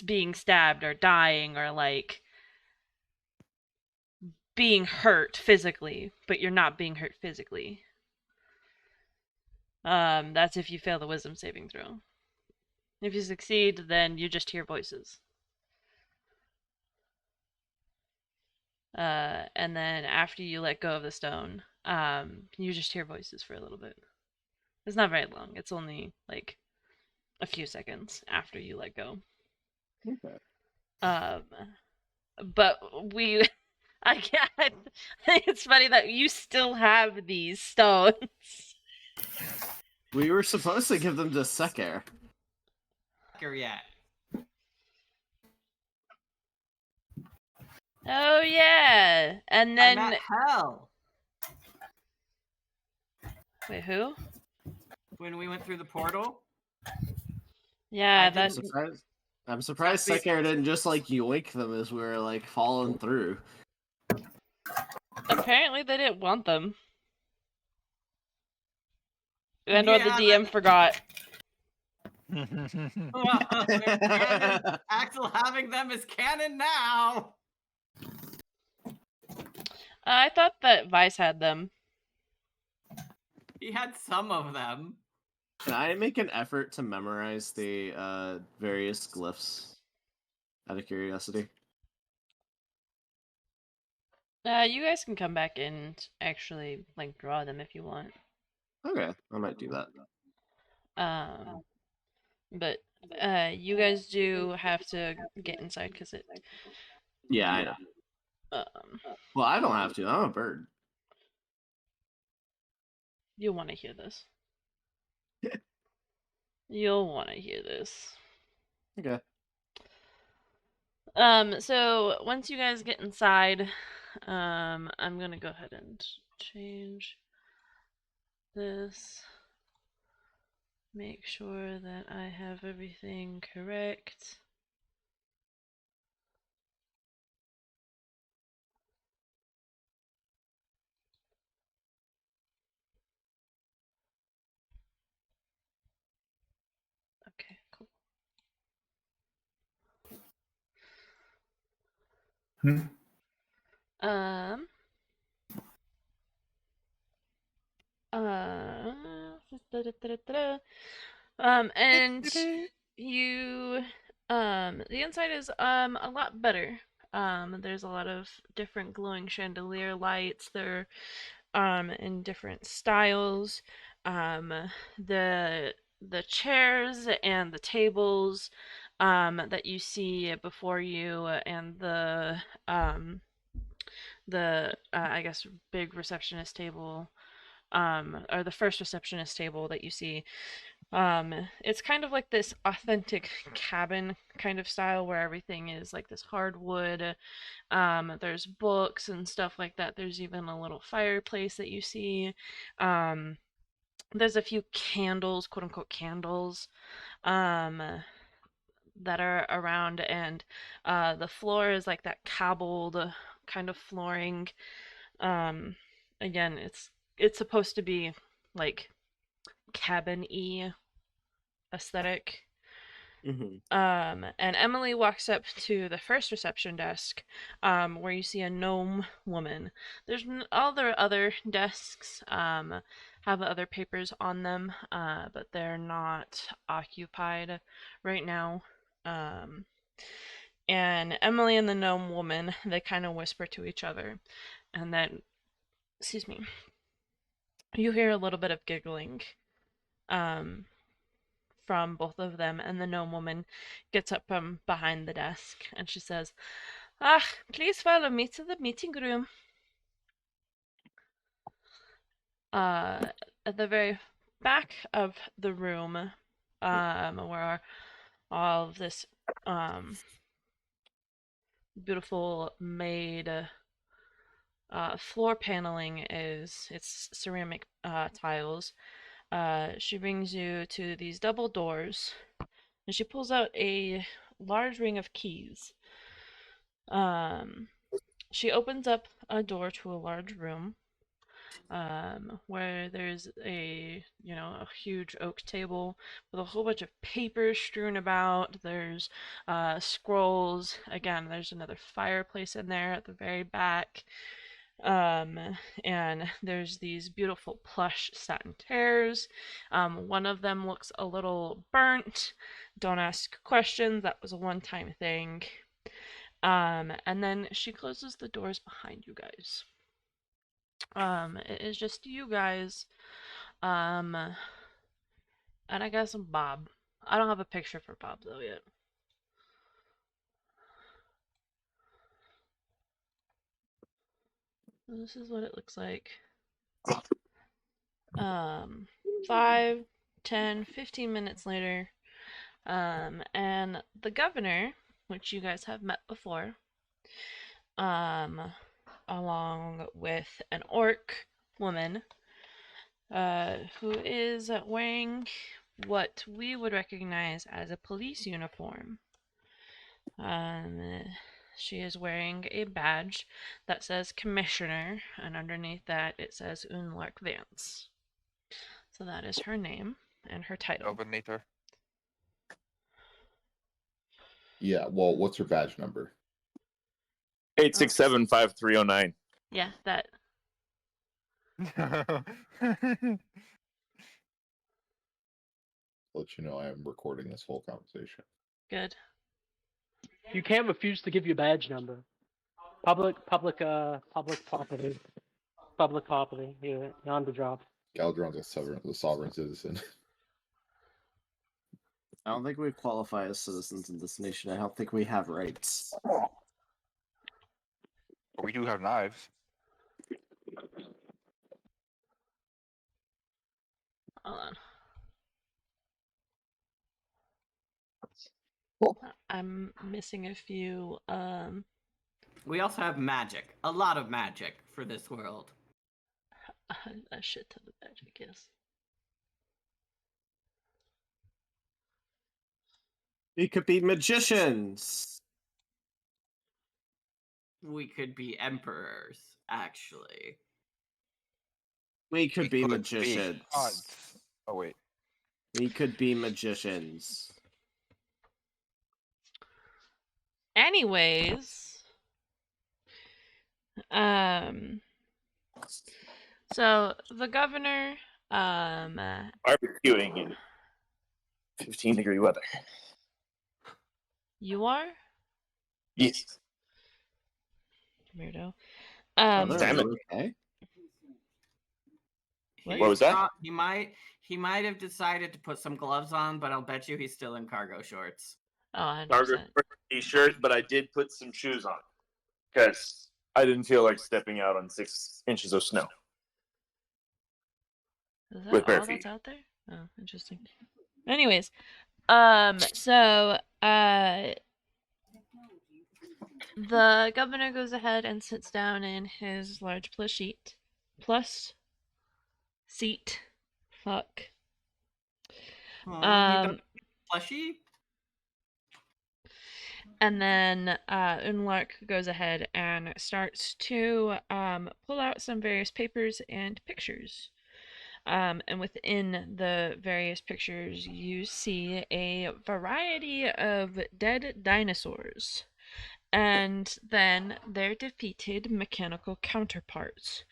Speaker 2: being stabbed or dying or like being hurt physically, but you're not being hurt physically. That's if you fail the wisdom saving throw. If you succeed, then you just hear voices. And then after you let go of the stone, you just hear voices for a little bit. It's not very long. It's only like a few seconds after you let go.
Speaker 7: Okay.
Speaker 2: But I can't. I think it's funny that you still have these stones.
Speaker 7: We were supposed to give them to Sekar.
Speaker 3: Yet.
Speaker 2: Oh yeah, and then
Speaker 3: I'm at hell.
Speaker 2: wait, who?
Speaker 3: When we went through the portal.
Speaker 2: Yeah,
Speaker 3: I
Speaker 7: I'm surprised Sekar didn't just like yoink them as we were like falling through.
Speaker 2: apparently they didn't want them, and or the
Speaker 3: Yeah,
Speaker 2: DM forgot.
Speaker 3: Axel having them is canon now.
Speaker 2: I thought that Vice had them.
Speaker 3: He had some of them.
Speaker 7: Can I make an effort to memorize the various glyphs out of curiosity?
Speaker 2: You guys can come back and actually like draw them if you want.
Speaker 7: Okay, I might do that.
Speaker 2: But you guys do have to get inside because it.
Speaker 7: Yeah, I know. Well, I don't have to. I'm a bird.
Speaker 2: You'll want to hear this. You'll want to hear this.
Speaker 7: Okay.
Speaker 2: So once you guys get inside, I'm gonna go ahead and change this. Make sure that I have everything correct. Okay, cool. Um, and you, the inside is, a lot better. There's a lot of different glowing chandelier lights. They're, in different styles. The chairs and the tables, that you see before you, and the I guess big receptionist table, or the first receptionist table that you see. It's kind of like this authentic cabin kind of style where everything is like this hardwood. There's books and stuff like that. There's even a little fireplace that you see. There's a few candles, quote unquote candles, um, that are around, and the floor is like that cobbled kind of flooring. Um, Again, it's supposed to be like cabin-y aesthetic. And Emily walks up to the first reception desk, where you see a gnome woman. There's all the other desks, have other papers on them, but they're not occupied right now. And Emily and the gnome woman, they kind of whisper to each other, and then, excuse me, you hear a little bit of giggling, from both of them, and the gnome woman gets up from behind the desk and she says, "Ah, please follow me to the meeting room." At the very back of the room, where all of this beautiful made floor paneling is, it's ceramic tiles. She brings you to these double doors, and she pulls out a large ring of keys. She opens up a door to a large room. where there's a huge oak table with a whole bunch of papers strewn about. There's scrolls. Again, there's another fireplace in there at the very back. And there's these beautiful plush satin chairs. One of them looks a little burnt. Don't ask questions. That was a one-time thing. And then she closes the doors behind you guys. It is just you guys. And I guess Bob. I don't have a picture for Bob though yet. This is what it looks like. 5, 10, 15 minutes later, and the governor, which you guys have met before, along with an orc woman, who is wearing what we would recognize as a police uniform. She is wearing a badge that says Commissioner, and underneath that it says Unlark Vance. So that is her name and her title.
Speaker 6: Openator.
Speaker 4: Yeah, well, what's her badge number?
Speaker 9: 8675309.
Speaker 2: Yeah, that.
Speaker 4: Let you know I am recording this whole conversation.
Speaker 2: Good.
Speaker 5: You can't refuse to give your badge number. Public property. Public property. You're on the drop.
Speaker 4: Galdron's a sovereign citizen.
Speaker 7: I don't think we qualify as citizens in this nation. I don't think we have rights.
Speaker 6: But we do have knives.
Speaker 2: Hold on. I'm missing a few.
Speaker 3: We also have magic. A lot of magic for this world.
Speaker 2: A shit ton of magic, yes.
Speaker 7: We could be magicians.
Speaker 3: We could be emperors, actually.
Speaker 7: We could be
Speaker 6: could
Speaker 7: magicians.
Speaker 6: Oh wait.
Speaker 7: We could be magicians.
Speaker 2: Anyways, so the governor,
Speaker 9: Barbecuing in 15-degree weather.
Speaker 2: you are
Speaker 9: Yes.
Speaker 2: weirdo.
Speaker 7: Brother, are
Speaker 9: Damn it.
Speaker 7: you okay?
Speaker 2: What
Speaker 9: was that?
Speaker 3: He might have decided to put some gloves on, but I'll bet you he's still in cargo shorts.
Speaker 2: Oh, 100%.
Speaker 9: Cargo t-shirt, but I did put some shoes on because I didn't feel like stepping out on 6 inches of snow.
Speaker 2: Is that
Speaker 9: with bare
Speaker 2: all
Speaker 9: feet.
Speaker 2: that's out there? Oh, interesting. Anyways, so the governor goes ahead and sits down in his large plush seat. Fuck.
Speaker 3: Plushy?
Speaker 2: And then Unlark goes ahead and starts to pull out some various papers and pictures. And within the various pictures, you see a variety of dead dinosaurs. And then their defeated mechanical counterparts,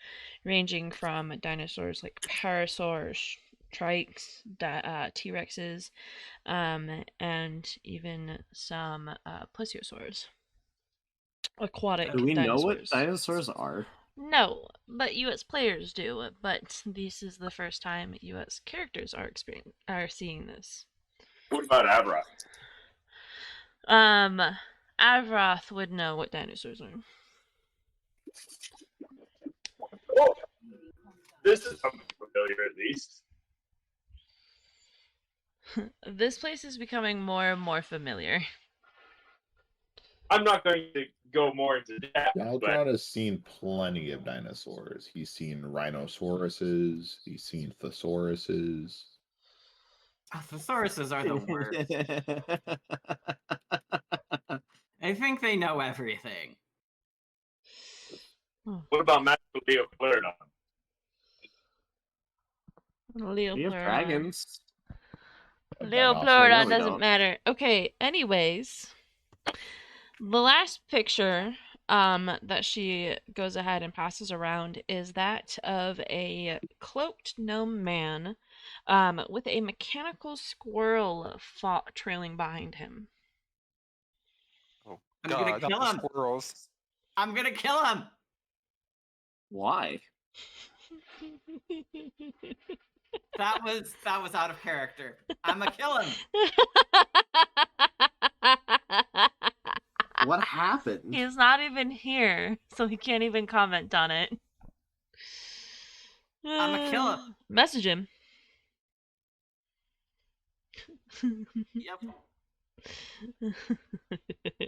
Speaker 2: ranging from dinosaurs like parasaurs, trikes, T-Rexes, and even some plesiosaurs. Aquatic
Speaker 7: Do we know
Speaker 2: dinosaurs.
Speaker 7: what dinosaurs are?
Speaker 2: No, but US players do. But this is the first time US characters are seeing this.
Speaker 9: What about Avroth?
Speaker 2: Avroth would know what dinosaurs are.
Speaker 9: Oh, this is something familiar at least.
Speaker 2: This place is becoming more and more familiar.
Speaker 9: I'm not going to go more into depth.
Speaker 4: Galdron has seen plenty of dinosaurs. He's seen rhinosauruses. He's seen thesauruses.
Speaker 3: Thesauruses are the worst. I think they know everything.
Speaker 9: What about Magical Leopolerdon?
Speaker 2: Leo
Speaker 7: We have
Speaker 2: Plura.
Speaker 7: dragons.
Speaker 2: Leo
Speaker 4: Dinosaurs.
Speaker 2: Plura
Speaker 7: No, we
Speaker 2: doesn't
Speaker 7: don't.
Speaker 2: matter. Okay, anyways. The last picture that she goes ahead and passes around is that of a cloaked gnome man with a mechanical squirrel trailing behind him.
Speaker 6: Oh
Speaker 3: I'm gonna
Speaker 6: God,
Speaker 3: kill
Speaker 6: the
Speaker 3: him.
Speaker 6: squirrels.
Speaker 3: I'm gonna kill him.
Speaker 7: Why?
Speaker 3: That was out of character. I'm gonna kill him.
Speaker 7: What happened?
Speaker 2: He's not even here, so he can't even comment on it.
Speaker 3: I'ma kill him.
Speaker 2: Message him.
Speaker 3: Yep.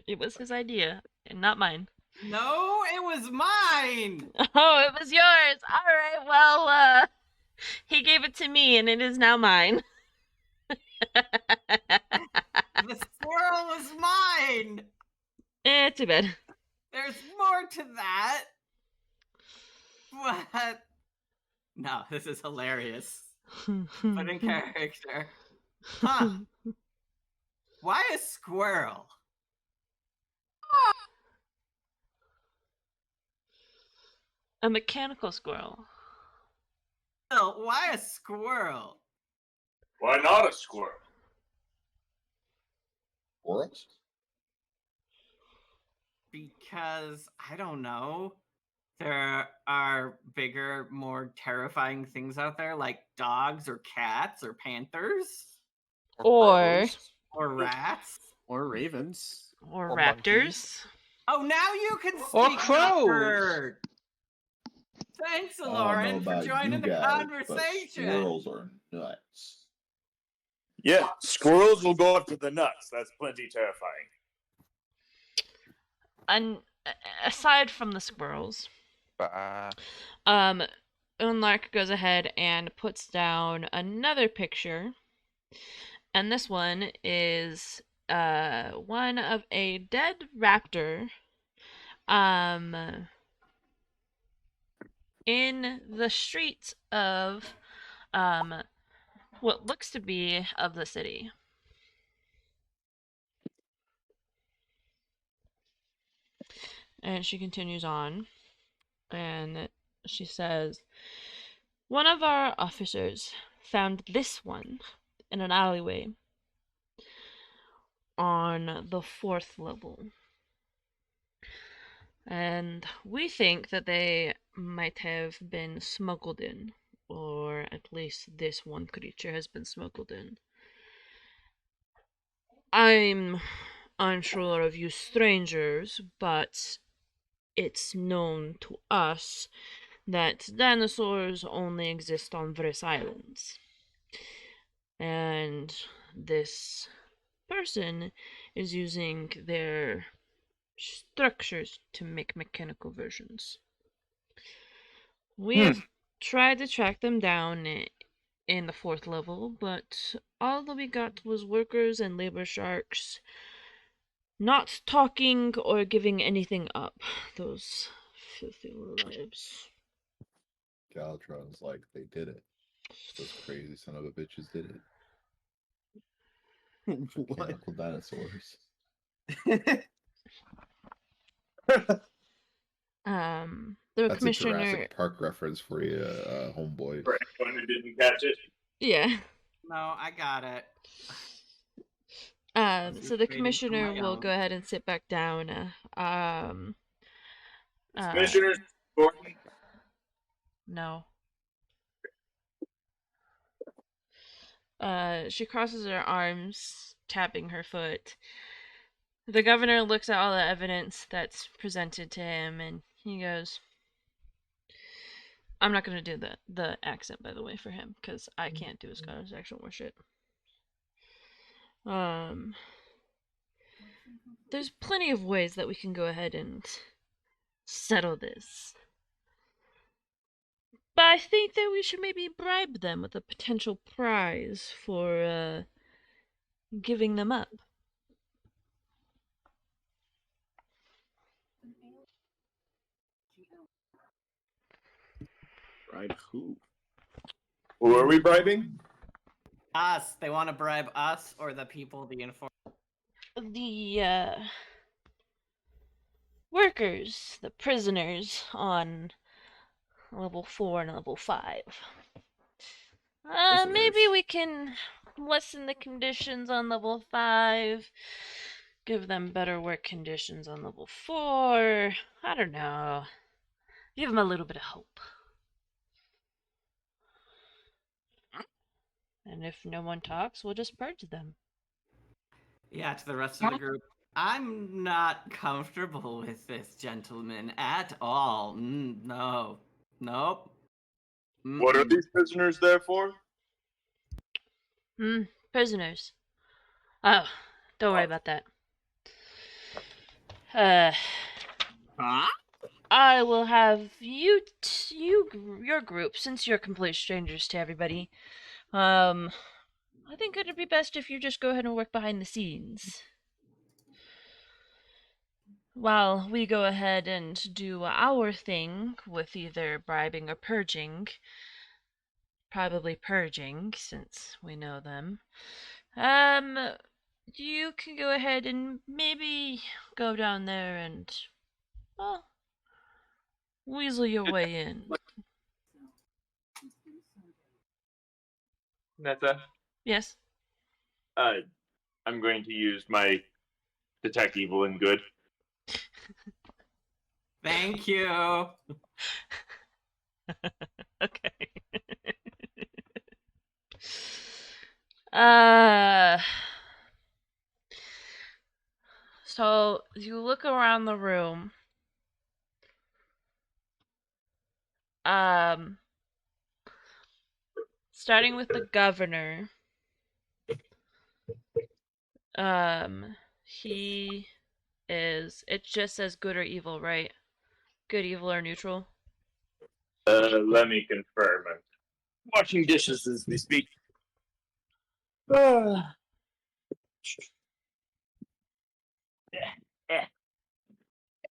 Speaker 2: It was his idea, and not mine.
Speaker 3: No, it was mine.
Speaker 2: Oh, it was yours. All right, well, he gave it to me, and it is now mine.
Speaker 3: The squirrel was mine.
Speaker 2: Too bad.
Speaker 3: There's more to that. What? No, this is hilarious. But in character. Huh. Why a squirrel?
Speaker 2: A mechanical squirrel.
Speaker 3: Bill, why a squirrel?
Speaker 9: Why not a squirrel?
Speaker 4: Squirrels?
Speaker 3: Because, I don't know. There are bigger, more terrifying things out there, like dogs or cats or panthers
Speaker 2: Or
Speaker 7: Crows.
Speaker 3: or rats.
Speaker 7: Or ravens.
Speaker 2: or
Speaker 6: Or
Speaker 2: raptors.
Speaker 6: monkeys.
Speaker 3: Oh, now you can
Speaker 5: Or
Speaker 3: speak,
Speaker 5: crows.
Speaker 3: Nutbird. Thanks,
Speaker 4: I don't know
Speaker 3: Lauren, for
Speaker 4: about you
Speaker 3: joining the
Speaker 4: guys, but
Speaker 3: conversation.
Speaker 4: squirrels are nuts.
Speaker 9: Yeah, squirrels will go after the nuts. That's plenty terrifying.
Speaker 2: And aside from the squirrels,
Speaker 6: But
Speaker 2: Unlark goes ahead and puts down another picture, and this one is one of a dead raptor in the streets of what looks to be of the city. And she continues on, and she says, one of our officers found this one in an alleyway on the 4th level. And we think that they might have been smuggled in, or at least this one creature has been smuggled in. I'm unsure of you strangers, but it's known to us that dinosaurs only exist on Vris Islands. And this person is using their structures to make mechanical versions. We have tried to track them down in the 4th level, but all that we got was workers and labor sharks not talking or giving anything up. Those filthy lives.
Speaker 4: Galtron's like, they did it. Those crazy son of a bitches did it.
Speaker 7: What?
Speaker 4: Mechanical dinosaurs.
Speaker 2: The
Speaker 4: That's
Speaker 2: commissioner.
Speaker 4: a Jurassic Park reference for you, homeboy.
Speaker 9: For anyone who didn't catch it.
Speaker 2: Yeah.
Speaker 3: No, I got it.
Speaker 2: So the
Speaker 3: Waiting for
Speaker 2: commissioner
Speaker 3: my
Speaker 2: will
Speaker 3: own.
Speaker 2: go ahead and sit back down.
Speaker 9: Commissioner Gordon.
Speaker 2: No. She crosses her arms, tapping her foot. The governor looks at all the evidence that's presented to him, and he goes, I'm not going to do the accent, by the way, for him, because I can't do his Scottish accent or shit. There's plenty of ways that we can go ahead and settle this. But I think that we should maybe bribe them with a potential prize for giving them up.
Speaker 7: Right, who?
Speaker 9: Who are we bribing?
Speaker 3: Us. They want to bribe us or the people, the inform.
Speaker 2: The workers, the prisoners on level 4 and level 5. Maybe
Speaker 7: Prisoners.
Speaker 2: we can lessen the conditions on level 5, give them better work conditions on level 4. I don't know. Give them a little bit of hope. And if no one talks, we'll just purge them.
Speaker 3: Yeah, to the rest of the group. I'm not comfortable with this, gentlemen, at all. No. Nope.
Speaker 9: What are these prisoners there for?
Speaker 2: Prisoners. Oh, don't worry about that. I will have your group, since you're complete strangers to everybody. I think it'd be best if you just go ahead and work behind the scenes, while we go ahead and do our thing with either bribing or purging. Probably purging, since we know them. You can go ahead and maybe go down there and, well, weasel your way in.
Speaker 9: Netta?
Speaker 2: Yes?
Speaker 9: I'm going to use my detect evil and good.
Speaker 3: Thank you.
Speaker 2: Okay. So you look around the room. Starting with the governor. He is. It just says good or evil, right? Good, evil, or neutral.
Speaker 9: Let me confirm. I'm washing dishes as we speak.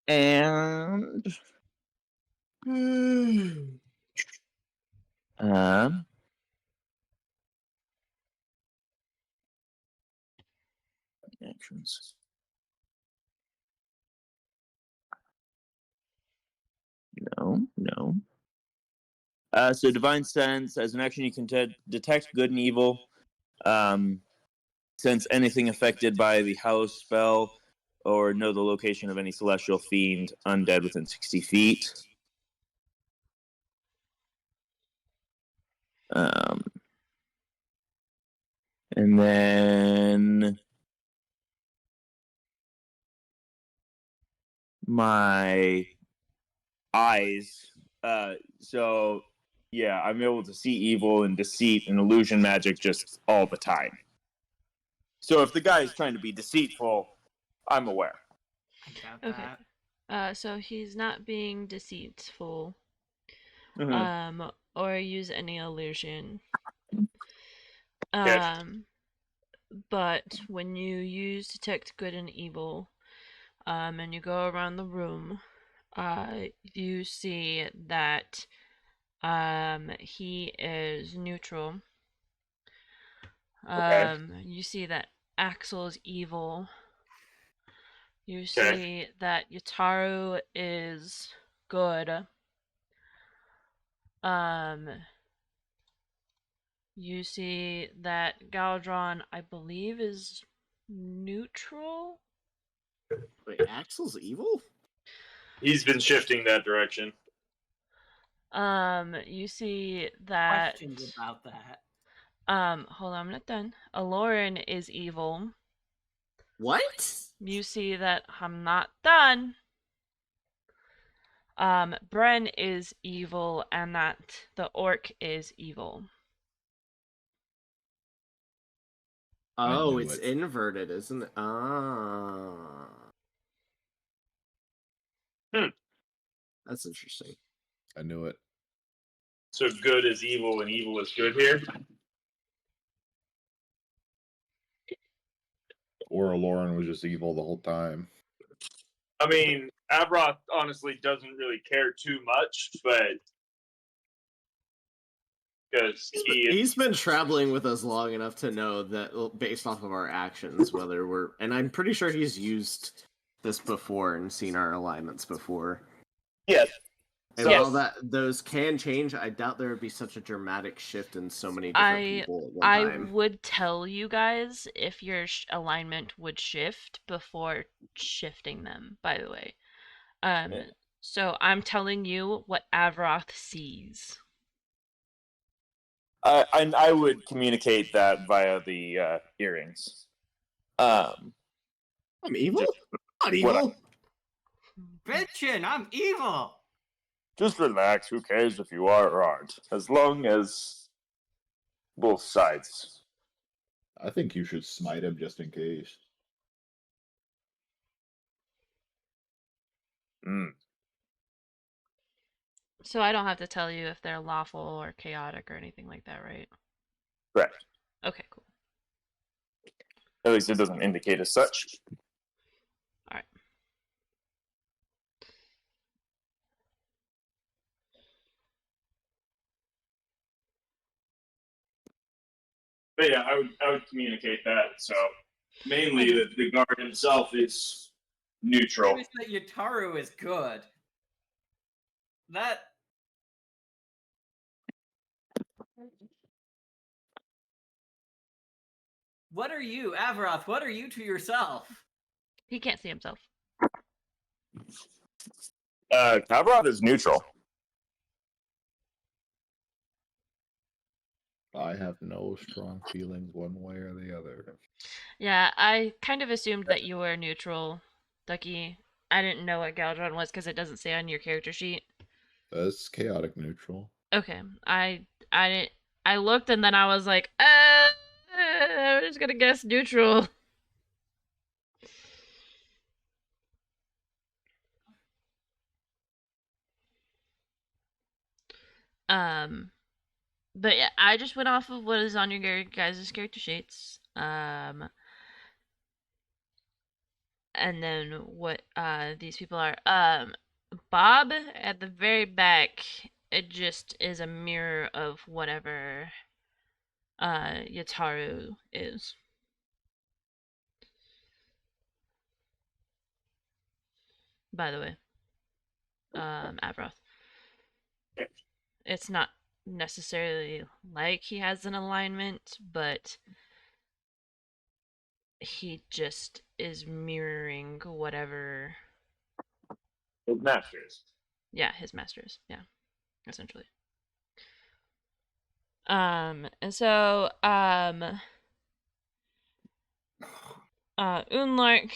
Speaker 9: And actions. No. So divine sense, as an action, you can detect good and evil. Sense anything affected by the house spell, or know the location of any celestial fiend, undead within 60 feet. And then my eyes. So yeah, I'm able to see evil and deceit and illusion magic just all the time. So if the guy is trying to be deceitful, I'm aware.
Speaker 3: I got
Speaker 2: Okay.
Speaker 3: that.
Speaker 2: So he's not being deceitful.
Speaker 9: Mm-hmm.
Speaker 2: Or use any illusion.
Speaker 9: Okay.
Speaker 2: But when you use detect good and evil, and you go around the room, you see that he is neutral. You see that Axel is evil. You see that Yataru is good. You see that Galdron, I believe, is neutral.
Speaker 7: Wait, Axel's evil?
Speaker 9: He's been shifting that direction.
Speaker 2: You see that
Speaker 3: Questions about that.
Speaker 2: hold on, I'm not done. Aloran is evil.
Speaker 7: What?
Speaker 2: You see that I'm not done. Bren is evil, and that the orc is evil.
Speaker 7: Oh, it's inverted, isn't it? Ah. That's interesting.
Speaker 4: I knew it.
Speaker 9: So good is evil and evil is good here?
Speaker 4: Or Lauren was just evil the whole time.
Speaker 9: I mean, Avroth honestly doesn't really care too much, but because
Speaker 7: He's been traveling with us long enough to know that, based off of our actions, whether we're... And I'm pretty sure he's used this before and seen our alignments before.
Speaker 9: Yes.
Speaker 7: And
Speaker 9: Yes.
Speaker 7: while those can change, I doubt there would be such a dramatic shift in so many different people at one
Speaker 2: I
Speaker 7: time.
Speaker 2: would tell you guys if your alignment would shift before shifting them, by the way. So I'm telling you what Avroth sees.
Speaker 9: I would communicate that via the earrings.
Speaker 7: I'm evil? Not evil.
Speaker 3: Bitchin', I'm evil.
Speaker 9: Just relax. Who cares if you are or aren't? As long as both sides.
Speaker 4: I think you should smite him just in case.
Speaker 2: So I don't have to tell you if they're lawful or chaotic or anything like that, right?
Speaker 9: Correct.
Speaker 2: Okay, cool.
Speaker 9: At least it doesn't indicate as such.
Speaker 2: All right.
Speaker 9: But yeah, I would communicate that. So mainly the guard himself is neutral.
Speaker 3: I wish that Yataru is good. That... What are you, Avaroth? What are you to yourself?
Speaker 2: He can't see himself.
Speaker 9: Kavroth is neutral.
Speaker 4: I have no strong feelings one way or the other.
Speaker 2: Yeah, I kind of assumed that you were neutral, Ducky. I didn't know what Galdron was because it doesn't say on your character sheet.
Speaker 4: That's chaotic neutral.
Speaker 2: Okay, I didn't. I looked and then I was like, I'm just gonna guess neutral. But yeah, I just went off of what is on your guys' character sheets. And then what these people are. Bob at the very back, it just is a mirror of whatever Yataru is. By the way. Avroth. It's not necessarily like he has an alignment, but he just is mirroring whatever
Speaker 9: His masters.
Speaker 2: Yeah, his masters. Yeah, essentially. And so, Unlark,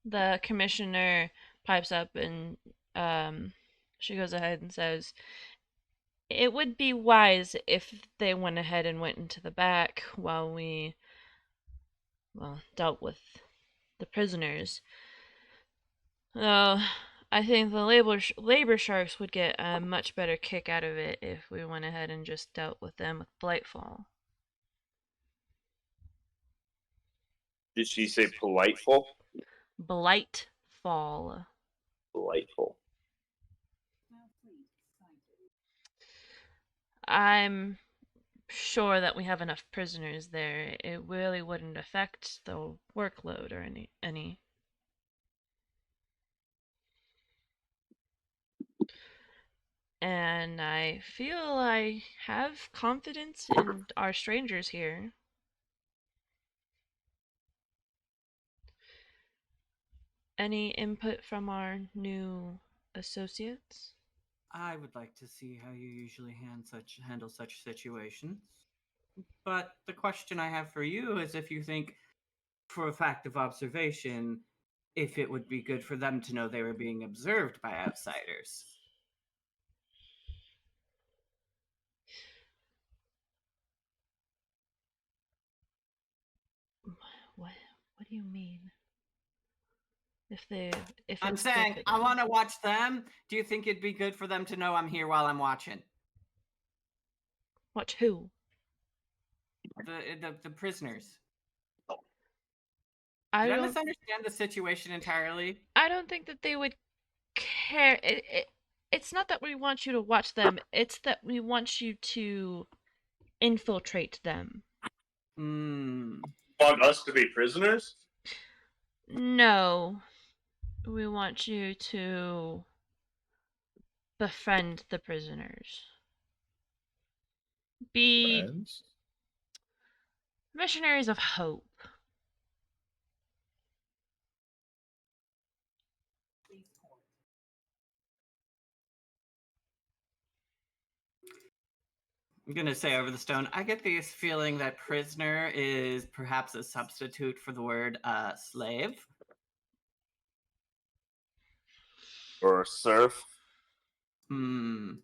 Speaker 2: the commissioner, pipes up and, she goes ahead and says, it would be wise if they went ahead and went into the back while we, dealt with the prisoners. I think the labor sharks would get a much better kick out of it if we went ahead and just dealt with them with Blightfall.
Speaker 9: Did she say politeful?
Speaker 2: Blightfall.
Speaker 9: Delightful.
Speaker 2: I'm sure that we have enough prisoners there. It really wouldn't affect the workload or any. And I feel I have confidence in our strangers here. Any input from our new associates?
Speaker 3: I would like to see how you usually handle such situations. But the question I have for you is if you think, for a fact of observation, if it would be good for them to know they were being observed by outsiders.
Speaker 2: What do you mean? If
Speaker 3: I'm saying I want to watch them. Do you think it'd be good for them to know I'm here while I'm watching?
Speaker 2: Watch who?
Speaker 3: The prisoners. Did
Speaker 2: I
Speaker 3: I
Speaker 2: don't
Speaker 3: misunderstand the situation entirely?
Speaker 2: I don't think that they would care. It's not that we want you to watch them, it's that we want you to infiltrate them.
Speaker 9: Want us to be prisoners?
Speaker 2: No. We want you to befriend the prisoners. Be
Speaker 4: Friends?
Speaker 2: missionaries of hope.
Speaker 3: I'm gonna say over the stone, I get this feeling that prisoner is perhaps a substitute for the word slave.
Speaker 9: Or serf?
Speaker 3: Hmm.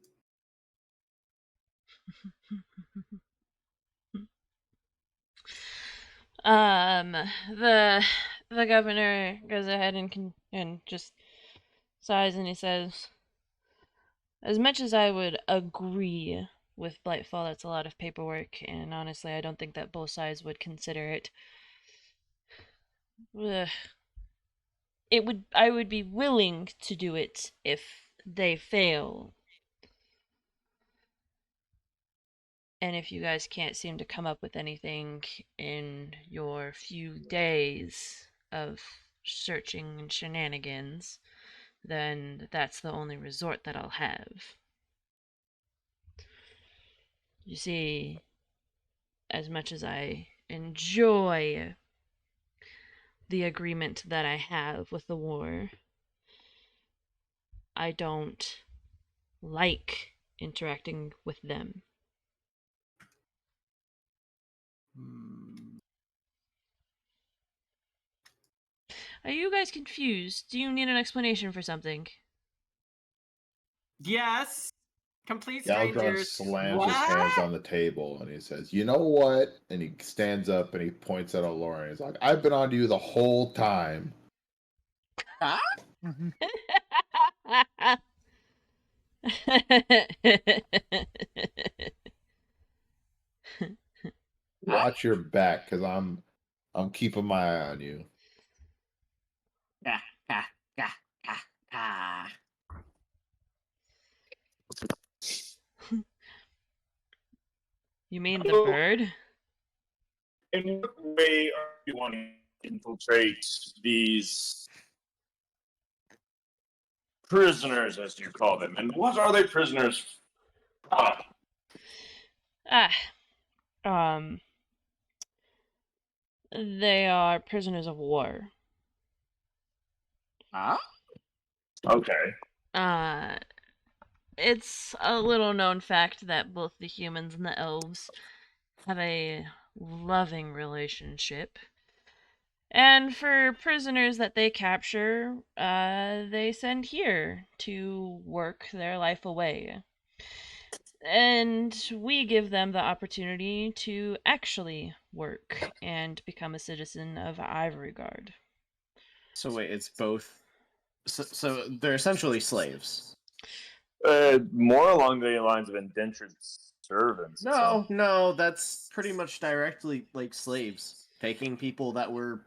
Speaker 2: The governor goes ahead and just sighs and he says, as much as I would agree with Blightfall, that's a lot of paperwork, and honestly, I don't think that both sides would consider it. I would be willing to do it if they fail. And if you guys can't seem to come up with anything in your few days of searching and shenanigans, then that's the only resort that I'll have. You see, as much as I enjoy the agreement that I have with the war, I don't like interacting with them. Are you guys confused? Do you need an explanation for something?
Speaker 3: Yes. Complete
Speaker 4: Galgron
Speaker 3: strangers.
Speaker 4: slams his hands on the table and he says, "You know what?" And he stands up and he points at Lauren. He's like, "I've been on to you the whole time."
Speaker 7: Huh?
Speaker 4: Watch your back, because I'm keeping my eye on you.
Speaker 7: Gah, gah, gah, gah, gah.
Speaker 2: You mean the bird?
Speaker 9: In what way are you wanting to infiltrate these prisoners, as you call them? And what are they prisoners from?
Speaker 2: They are prisoners of war.
Speaker 7: Huh?
Speaker 9: Okay.
Speaker 2: It's a little known fact that both the humans and the elves have a loving relationship. And for prisoners that they capture, they send here to work their life away. And we give them the opportunity to actually work and become a citizen of Ivory Guard.
Speaker 7: So wait, it's both. So they're essentially slaves.
Speaker 9: More along the lines of indentured servants.
Speaker 7: No, that's pretty much directly like slaves, taking people that were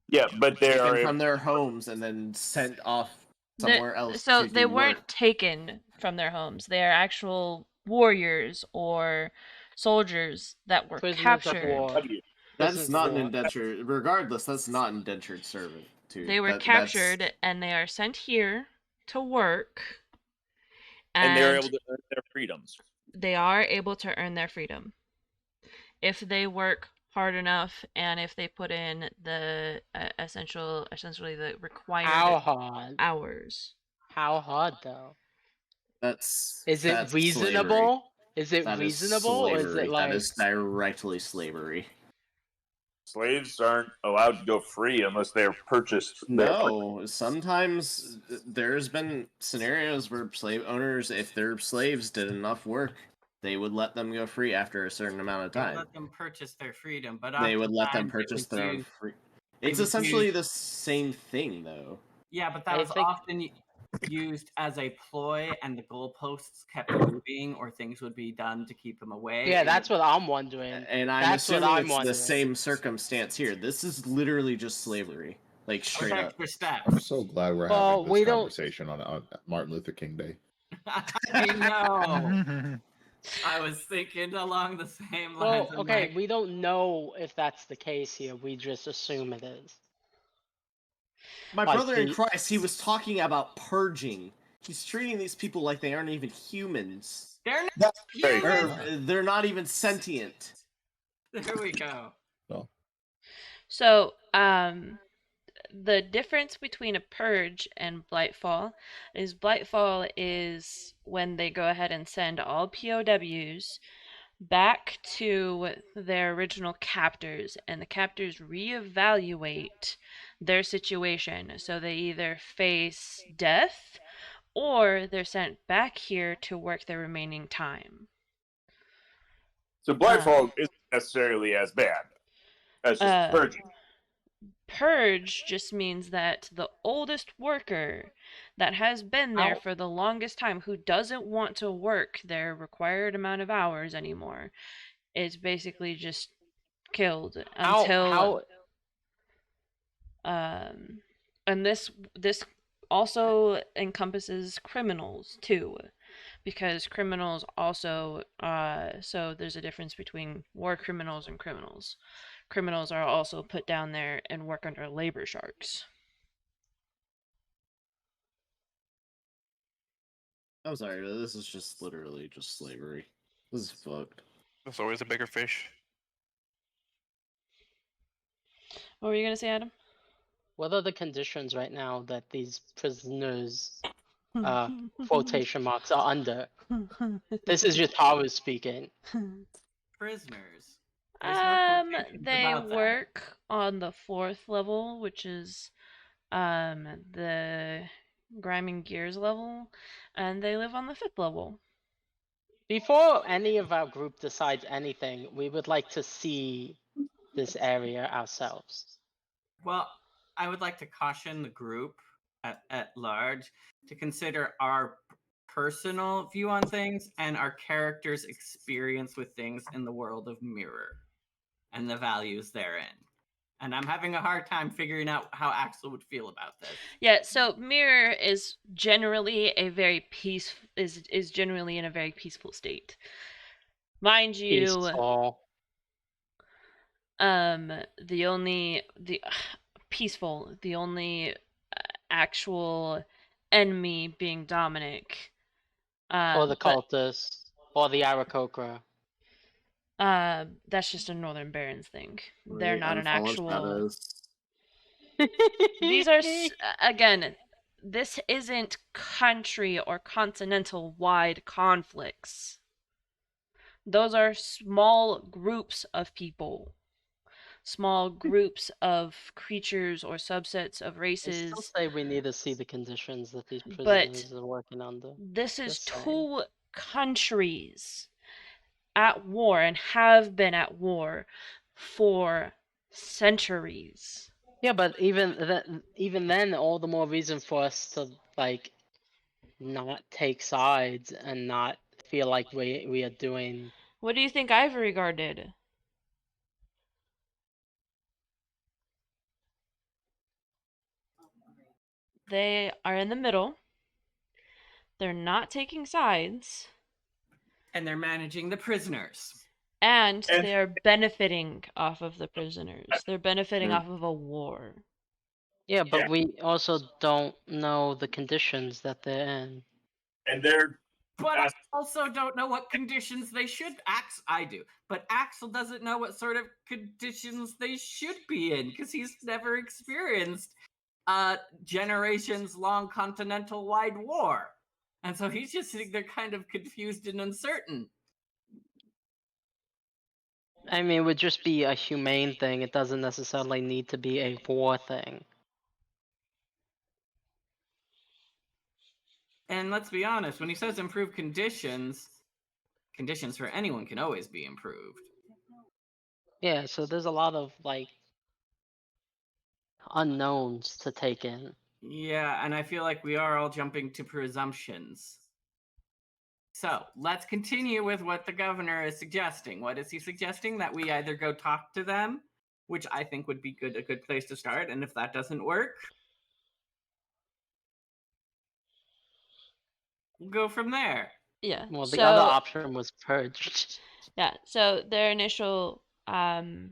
Speaker 9: Yeah, but they
Speaker 7: taken
Speaker 9: are
Speaker 7: from their homes and then sent off somewhere else.
Speaker 2: So
Speaker 7: to
Speaker 2: they
Speaker 7: do
Speaker 2: weren't
Speaker 7: work.
Speaker 2: taken from their homes. They are actual warriors or soldiers that were
Speaker 5: Prisoners
Speaker 2: captured.
Speaker 5: of war.
Speaker 7: That's
Speaker 5: Prisoners
Speaker 7: not
Speaker 5: of
Speaker 7: an
Speaker 5: war.
Speaker 7: indentured. Regardless, that's not indentured servant.
Speaker 2: They were captured and they are sent here to work.
Speaker 9: And they're able to earn their freedoms.
Speaker 2: They are able to earn their freedom if they work hard enough and if they put in the essentially the required
Speaker 5: How hard?
Speaker 2: hours.
Speaker 5: How hard though?
Speaker 7: That's
Speaker 5: Is it reasonable?
Speaker 7: Slavery.
Speaker 5: Is it
Speaker 7: That
Speaker 5: reasonable, or is
Speaker 7: slavery.
Speaker 5: it like
Speaker 7: That is directly slavery.
Speaker 9: Slaves aren't allowed to go free unless they're purchased.
Speaker 7: No, sometimes there's been scenarios where slave owners, if their slaves did enough work, they would let them go free after a certain amount of
Speaker 3: They would
Speaker 7: time.
Speaker 3: let them purchase their freedom, but
Speaker 7: They would let them
Speaker 3: oftentimes it
Speaker 7: purchase
Speaker 3: was
Speaker 7: their own
Speaker 3: used-
Speaker 7: free.
Speaker 3: it
Speaker 7: It's
Speaker 3: was
Speaker 7: essentially
Speaker 3: used-
Speaker 7: the same thing, though.
Speaker 3: Yeah, but that
Speaker 5: I
Speaker 3: was
Speaker 5: think-
Speaker 3: often used as a ploy, and the goalposts kept moving, or things would be done to keep them away.
Speaker 5: Yeah,
Speaker 3: and
Speaker 5: that's what I'm wondering.
Speaker 7: And I'm
Speaker 5: That's what
Speaker 7: assuming
Speaker 5: I'm
Speaker 7: it's
Speaker 5: wondering.
Speaker 7: the same circumstance here. This is literally just slavery. Like straight
Speaker 3: Step
Speaker 7: up.
Speaker 3: for step.
Speaker 4: I'm so glad we're
Speaker 5: Well,
Speaker 4: having
Speaker 5: we
Speaker 4: this
Speaker 5: don't-
Speaker 4: conversation on Martin Luther King Day.
Speaker 3: I know. I was thinking along the same lines.
Speaker 5: Well,
Speaker 3: I'm
Speaker 5: okay,
Speaker 3: like,
Speaker 5: we don't know if that's the case here. We just assume it is.
Speaker 7: My
Speaker 5: Like
Speaker 7: brother in
Speaker 5: the-
Speaker 7: Christ, he was talking about purging. He's treating these people like they aren't even humans.
Speaker 3: they're not
Speaker 9: That's very
Speaker 3: humans.
Speaker 7: Or they're not even sentient.
Speaker 3: There we go.
Speaker 2: So, the difference between a purge and Blightfall is Blightfall is when they go ahead and send all POWs back to their original captors, and the captors reevaluate their situation. So they either face death or they're sent back here to work their remaining time.
Speaker 9: So Blightfall isn't necessarily as bad as just purging.
Speaker 2: Purge just means that the oldest worker that has been there for the longest time, who doesn't want to work their required amount of hours anymore, is basically just killed until and this also encompasses criminals too, because criminals also so there's a difference between war criminals and criminals. Criminals are also put down there and work under labor sharks.
Speaker 7: I'm sorry, but this is just literally just slavery. This is fucked.
Speaker 6: There's always a bigger fish.
Speaker 2: What were you gonna say, Adam?
Speaker 5: What are the conditions right now that these prisoners, quotation marks, are under? This is just Haru speaking.
Speaker 3: Prisoners. There's no quotations
Speaker 2: They
Speaker 3: about that.
Speaker 2: work on the 4th level, which is the grinding gears level, and they live on the 5th level.
Speaker 5: Before any of our group decides anything, we would like to see this area ourselves.
Speaker 3: Well, I would like to caution the group at large to consider our personal view on things and our characters' experience with things in the world of Mirror and the values therein. And I'm having a hard time figuring out how Axel would feel about this.
Speaker 2: Yeah, so Mirror is generally a very is generally in a very peaceful state. Mind you,
Speaker 5: Peaceful.
Speaker 2: the only peaceful, the only actual enemy being Dominic.
Speaker 5: Or the
Speaker 2: but
Speaker 5: cultists. Or the Arakocra.
Speaker 2: that's just a Northern Barons thing. They're not an
Speaker 7: Unfallen
Speaker 2: actual.
Speaker 7: Shadows.
Speaker 2: These are again. This isn't country or continental wide conflicts. Those are small groups of people, small groups of creatures or subsets of
Speaker 5: I
Speaker 2: races.
Speaker 5: still say we need to see the conditions that these
Speaker 2: But
Speaker 5: prisoners are working under.
Speaker 2: this is
Speaker 5: Just saying.
Speaker 2: 2 countries at war and have been at war for centuries.
Speaker 5: Yeah, but even then, all the more reason for us to like not take sides and not feel like we are doing.
Speaker 2: What do you think Ivory Guard did? They are in the middle. They're not taking sides.
Speaker 3: And they're managing the prisoners.
Speaker 2: And they're benefiting off of the prisoners. They're benefiting off of a war.
Speaker 5: Yeah, but we also don't know the conditions that they're in.
Speaker 9: And they're
Speaker 3: But I also don't know what conditions they should. I do, but Axel doesn't know what sort of conditions they should be in because he's never experienced generations-long continental-wide war, and so he's just sitting there kind of confused and uncertain.
Speaker 5: I mean, it would just be a humane thing. It doesn't necessarily need to be a war thing.
Speaker 3: And let's be honest, when he says improve conditions for anyone can always be improved.
Speaker 5: Yeah, so there's a lot of like unknowns to take in.
Speaker 3: Yeah, and I feel like we are all jumping to presumptions. So let's continue with what the governor is suggesting. What is he suggesting? That we either go talk to them which I think would be a good place to start. And if that doesn't work, we'll go from there.
Speaker 2: Yeah.
Speaker 5: Well, the
Speaker 2: so,
Speaker 5: other option was purged.
Speaker 2: Yeah. So their initial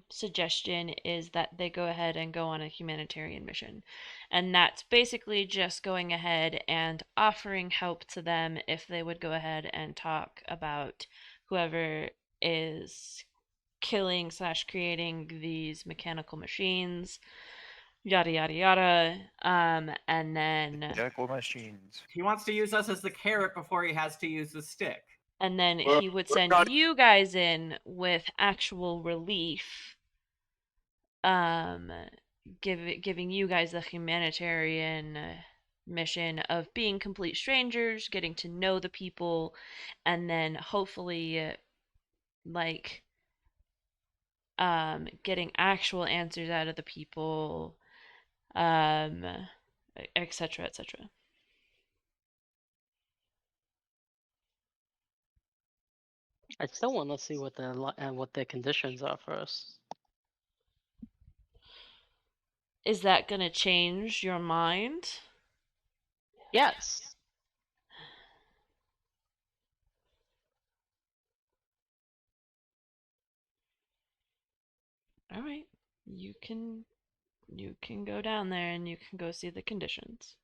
Speaker 2: suggestion is that they go ahead and go on a humanitarian mission. And that's basically just going ahead and offering help to them if they would go ahead and talk about whoever is killing / creating these mechanical machines, yada yada yada. And then
Speaker 6: Mechanical machines.
Speaker 3: He wants to use us as the carrot before he has to use the stick.
Speaker 2: he would send you guys in with actual relief, giving you guys the humanitarian mission of being complete strangers, getting to know the people, and then hopefully getting actual answers out of the people, etc., etc.
Speaker 5: I still want to see what their conditions are first.
Speaker 2: Is that gonna change your mind?
Speaker 5: Yes.
Speaker 2: All right, you can go down there and you can go see the conditions.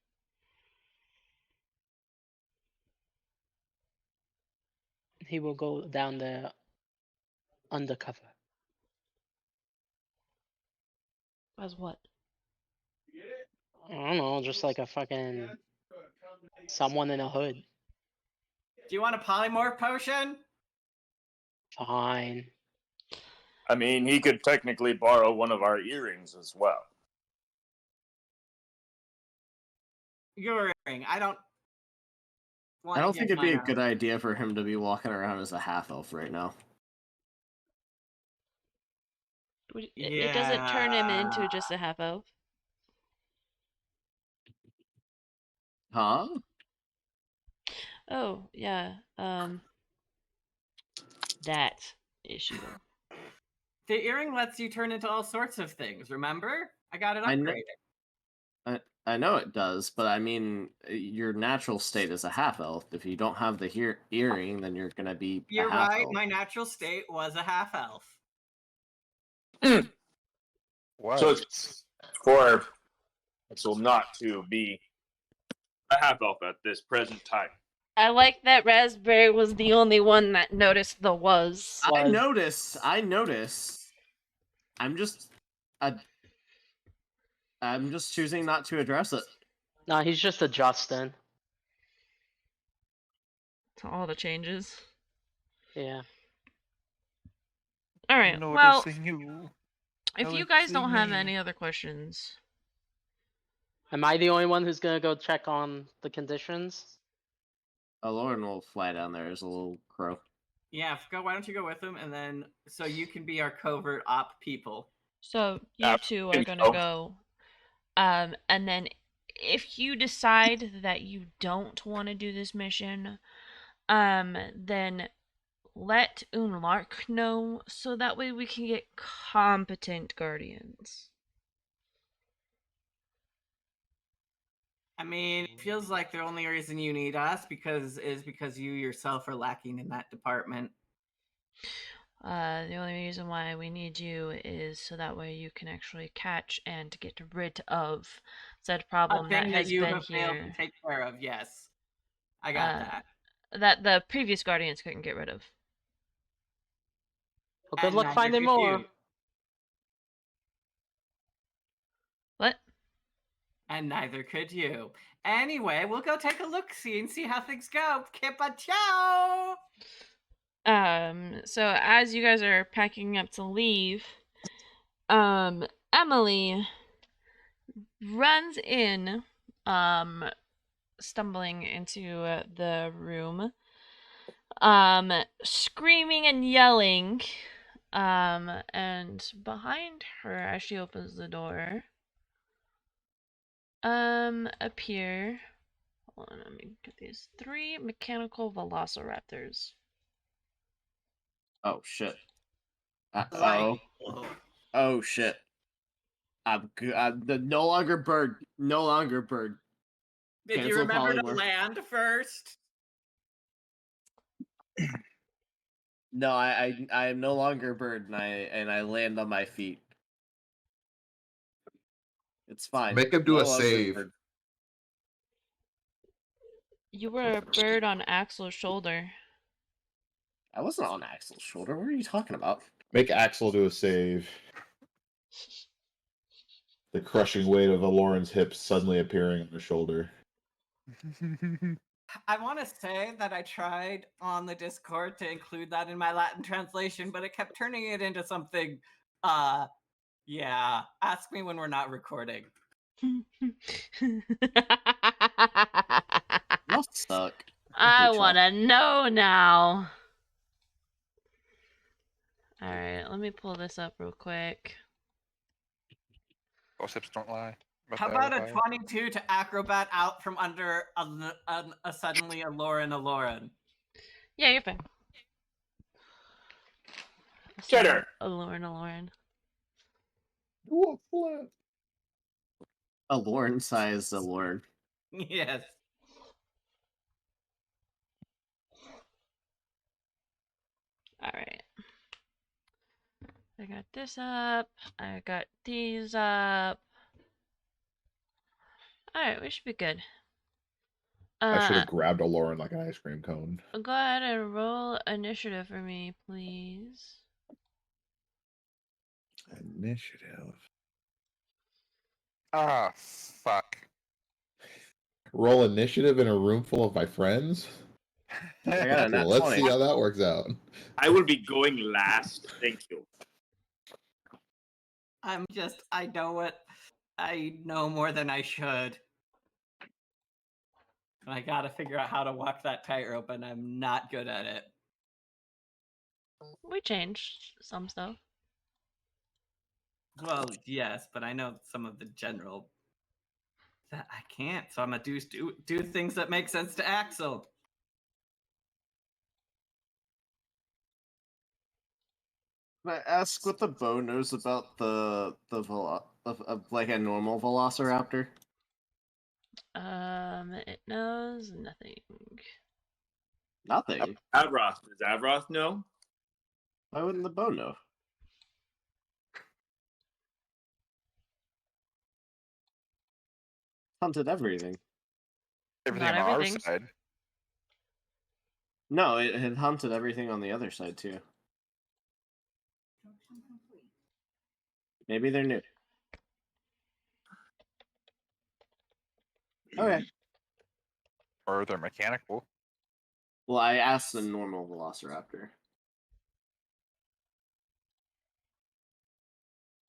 Speaker 5: He will go down there undercover.
Speaker 2: As what?
Speaker 5: I don't know, just like a fucking someone in a hood.
Speaker 3: Do you want a polymorph potion?
Speaker 5: Fine.
Speaker 9: I mean, he could technically borrow one of our earrings as well.
Speaker 3: Your earring. I don't
Speaker 7: think it'd be a good idea for him to be walking around as a half elf right now.
Speaker 2: It doesn't turn him into just a half elf.
Speaker 7: Huh?
Speaker 2: Oh, yeah. That issue.
Speaker 3: The earring lets you turn into all sorts of things, remember? I got it upgraded.
Speaker 7: I know it does, but I mean, your natural state is a half elf. If you don't have the earring, then you're gonna be
Speaker 3: You're
Speaker 7: a half
Speaker 3: right.
Speaker 7: elf.
Speaker 3: My natural state was a half elf.
Speaker 6: What?
Speaker 9: So it's for Axel not to be a half elf at this present time.
Speaker 2: I like that Raspberry was the only one that noticed the was.
Speaker 7: I noticed. I'm just choosing not to address it.
Speaker 5: No, he's just adjusting.
Speaker 2: To all the changes.
Speaker 5: Yeah.
Speaker 2: All right. Well, if you guys don't have any other questions,
Speaker 5: am I the only one who's gonna go check on the conditions?
Speaker 7: Lauren will fly down there as a little crow.
Speaker 3: Yeah, why don't you go with him, and then so you can be our covert op people.
Speaker 2: So you two are gonna go, and then if you decide that you don't want to do this mission, then let Unlark know so that way we can get competent guardians.
Speaker 3: I mean, it feels like the only reason you need us is because you yourself are lacking in that department.
Speaker 2: The only reason why we need you is so that way you can actually catch and get rid of said problem that has
Speaker 3: you
Speaker 2: been
Speaker 3: have failed
Speaker 2: here.
Speaker 3: to take care of. Yes, I got that.
Speaker 2: That the previous guardians couldn't get rid of.
Speaker 5: Well, good luck finding more.
Speaker 2: What?
Speaker 3: And neither could you. Anyway, we'll go take a look-see and see how things go. Kippa ciao!
Speaker 2: So as you guys are packing up to leave, Emily runs in, stumbling into the room, screaming and yelling, and behind her as she opens the door, appear, hold on, let me get these 3 mechanical velociraptors.
Speaker 7: Oh shit. Oh shit. I'm good. No longer bird. No longer bird.
Speaker 3: Did you
Speaker 7: Cancel
Speaker 3: remember to
Speaker 7: polymorph.
Speaker 3: land first?
Speaker 7: No, I am no longer bird, and I land on my feet. It's fine.
Speaker 10: Make him do
Speaker 7: No
Speaker 10: a
Speaker 7: longer
Speaker 10: save.
Speaker 7: bird.
Speaker 2: You were a bird on Axel's shoulder.
Speaker 7: I wasn't on Axel's shoulder. What are you talking about?
Speaker 4: Make Axel do a save. The crushing weight of Aloran's hips suddenly appearing on his shoulder.
Speaker 3: I want to say that I tried on the Discord to include that in my Latin translation, but it kept turning it into something, yeah, ask me when we're not recording.
Speaker 7: Y'all suck.
Speaker 2: I
Speaker 7: hate
Speaker 2: want to know now. All right, let me pull this up real quick.
Speaker 6: Gossips don't lie.
Speaker 3: How about a 22 to acrobat out from under a suddenly Aloran?
Speaker 2: Yeah, you're fine.
Speaker 9: Cheddar.
Speaker 2: Aloran.
Speaker 4: Do a flip.
Speaker 7: A Lauren size Lauren.
Speaker 3: Yes.
Speaker 2: All right. I got this up. I got these up. All right, we should be good.
Speaker 4: I should have grabbed Aloran like an ice cream cone.
Speaker 2: Go ahead and roll initiative for me, please.
Speaker 4: Initiative.
Speaker 6: Ah, fuck.
Speaker 4: Roll initiative in a room full of my friends?
Speaker 7: I got a nat
Speaker 4: Let's
Speaker 7: 20.
Speaker 4: see how that works out.
Speaker 9: I will be going last. Thank you.
Speaker 3: I know more than I should. And I gotta figure out how to walk that tightrope, and I'm not good at it.
Speaker 2: We changed some stuff.
Speaker 3: Well, yes, but I know some of the general that I can't, so I'm gonna do things that make sense to Axel.
Speaker 7: Can I ask what the bow knows about the of like a normal velociraptor?
Speaker 2: It knows nothing.
Speaker 7: Nothing.
Speaker 9: Avroth. Does Avroth know?
Speaker 7: Why wouldn't the bow know? Hunted everything.
Speaker 6: Everything
Speaker 2: Not
Speaker 6: on our
Speaker 2: everything's-
Speaker 6: side.
Speaker 7: No, it had hunted everything on the other side too. Maybe they're new. Okay.
Speaker 6: Or they're mechanical.
Speaker 7: Well, I asked the normal velociraptor.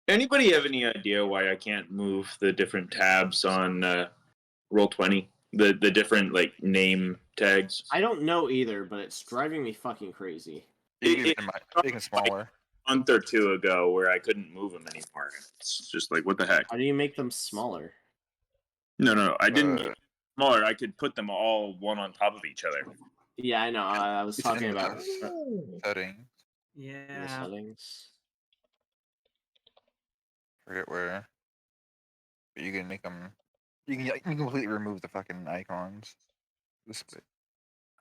Speaker 9: Anybody have any idea why I can't move the different tabs on Roll20? The different like name tags.
Speaker 7: I don't know either, but it's driving me fucking crazy.
Speaker 6: You can make them smaller.
Speaker 9: A month or two ago, where I couldn't move them anymore. It's just like, what the heck?
Speaker 7: How do you make them smaller?
Speaker 9: No, I didn't get smaller. I could put them all one on top of each other.
Speaker 7: Yeah, I know. I was
Speaker 6: It's
Speaker 7: talking
Speaker 6: in
Speaker 7: about
Speaker 6: the settings.
Speaker 7: the
Speaker 3: Yeah.
Speaker 7: settings.
Speaker 6: Forget where. But you can make them. You can completely remove the fucking icons.
Speaker 3: Oh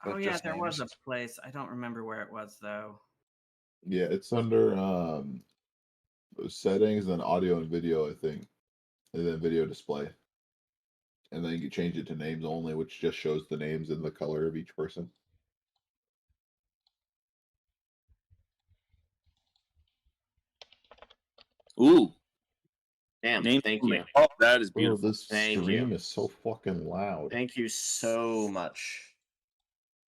Speaker 6: But
Speaker 3: yeah,
Speaker 6: just
Speaker 3: there was a
Speaker 6: names.
Speaker 3: place. I don't remember where it was though.
Speaker 4: Yeah, it's under settings, then audio and video, I think. And then video display. And then you can change it to names only, which just shows the names and the color of each person.
Speaker 9: Ooh.
Speaker 7: Damn,
Speaker 9: Name
Speaker 7: thank
Speaker 9: only.
Speaker 7: you.
Speaker 9: Oh, that is
Speaker 4: Bro,
Speaker 9: beautiful.
Speaker 4: this
Speaker 7: Thank
Speaker 4: stream
Speaker 7: you.
Speaker 4: is so fucking loud.
Speaker 7: Thank you so much.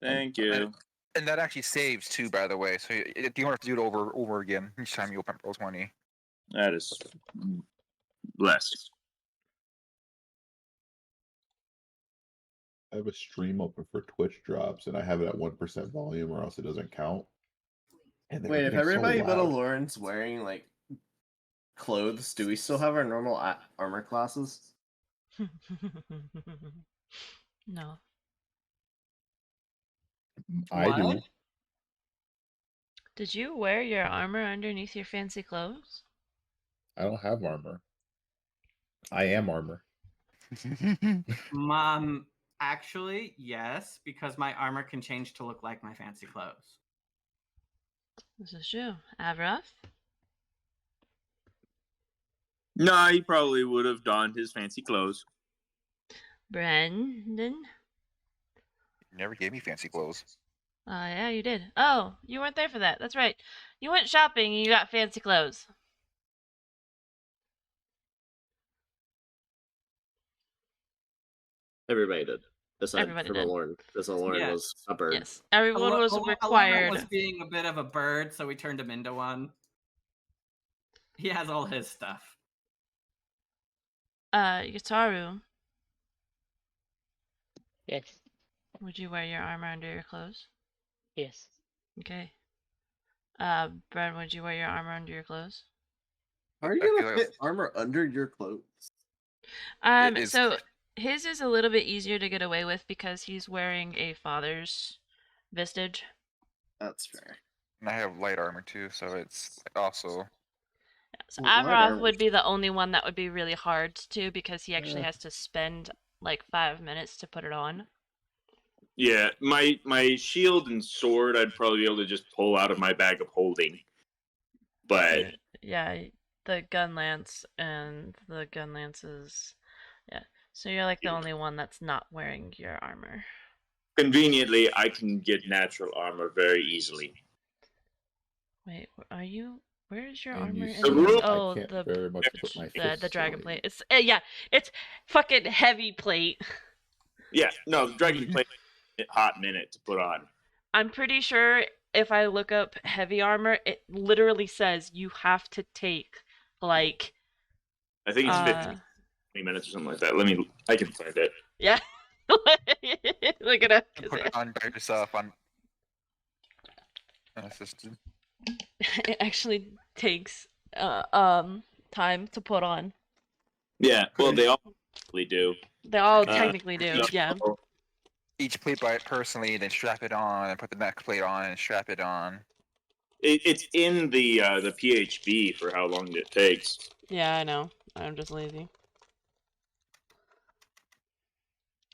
Speaker 9: Thank you.
Speaker 6: And that actually saves too, by the way. So you don't have to do it over again each time you open up Roll20.
Speaker 9: That is blessed.
Speaker 4: I have a stream open for Twitch drops, and I have it at 1% volume, or else it doesn't count. And they're
Speaker 7: Wait, if
Speaker 4: getting so
Speaker 7: everybody but
Speaker 4: loud.
Speaker 7: Lauren's wearing like clothes, do we still have our normal armor classes?
Speaker 2: No.
Speaker 4: I do.
Speaker 3: What?
Speaker 2: Did you wear your armor underneath your fancy clothes?
Speaker 4: I don't have armor. I am armor.
Speaker 3: Mom, actually, yes, because my armor can change to look like my fancy clothes.
Speaker 2: This is true. Avroth?
Speaker 9: No, he probably would have donned his fancy clothes.
Speaker 2: Brendan?
Speaker 6: Never gave me fancy clothes.
Speaker 2: Yeah, you did. Oh, you weren't there for that. That's right. You went shopping and you got fancy clothes.
Speaker 7: Everybody did. Aside
Speaker 2: Everybody
Speaker 7: from
Speaker 2: did.
Speaker 7: Lauren, because Lauren
Speaker 3: Yeah.
Speaker 7: was a bird.
Speaker 2: Yes, everyone was
Speaker 3: Alana
Speaker 2: required.
Speaker 3: was being a bit of a bird, so we turned him into one. He has all his stuff.
Speaker 2: Yataru,
Speaker 5: Yes.
Speaker 2: would you wear your armor under your clothes?
Speaker 5: Yes.
Speaker 2: Okay. Bren, would you wear your armor under your clothes?
Speaker 7: How are you
Speaker 6: I
Speaker 7: gonna
Speaker 6: feel like
Speaker 7: fit armor under your clothes?
Speaker 6: It is-
Speaker 2: So his is a little bit easier to get away with because he's wearing a father's vestige.
Speaker 7: That's fair.
Speaker 6: And I have light armor too, so it's also
Speaker 2: So
Speaker 7: Well, light
Speaker 2: Avroth
Speaker 7: armor-
Speaker 2: would be the only one that would be really hard to because he actually has to spend like 5 minutes to put it on.
Speaker 9: Yeah, my shield and sword I'd probably be able to just pull out of my bag of holding. But
Speaker 2: Yeah, the gun lance and the gun lances. Yeah. So you're like the only one that's not wearing your armor.
Speaker 9: conveniently, I can get natural armor very easily.
Speaker 2: Wait, are you? Where is your
Speaker 4: And you
Speaker 2: armor?
Speaker 4: see,
Speaker 2: Anyways?
Speaker 4: I
Speaker 2: Oh,
Speaker 4: can't
Speaker 2: the
Speaker 4: very much put my
Speaker 2: the
Speaker 4: fists
Speaker 2: dragon
Speaker 4: away.
Speaker 2: plate. It's yeah, it's fucking heavy plate.
Speaker 9: Yeah, no, the dragon plate hot minute to put on.
Speaker 2: I'm pretty sure if I look up heavy armor, it literally says you have to take like
Speaker 9: I think it's 20 minutes or something like that. I can find it.
Speaker 2: yeah. Look it up.
Speaker 6: put it on by yourself on unassisted.
Speaker 2: It actually takes time to put on.
Speaker 9: Yeah, well, they all do.
Speaker 2: They all
Speaker 6: Uh,
Speaker 2: technically do, yeah.
Speaker 6: Each plate by it personally, then strap it on, and put the next plate on, and strap it on.
Speaker 9: It's in the PHB for how long it takes.
Speaker 2: Yeah, I know. I'm just lazy.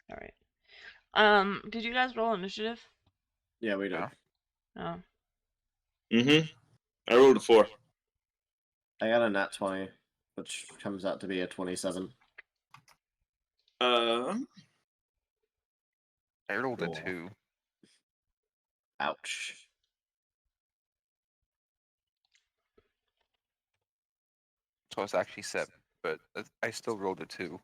Speaker 2: All right. Did you guys roll initiative?
Speaker 7: Yeah, we did.
Speaker 6: Yeah.
Speaker 2: Oh.
Speaker 9: Mm-hmm. I rolled a 4.
Speaker 7: I got a nat 20, which comes out to be a 27.
Speaker 6: I rolled a 2.
Speaker 7: Ouch.
Speaker 6: So it's actually 7, but I still rolled a 2.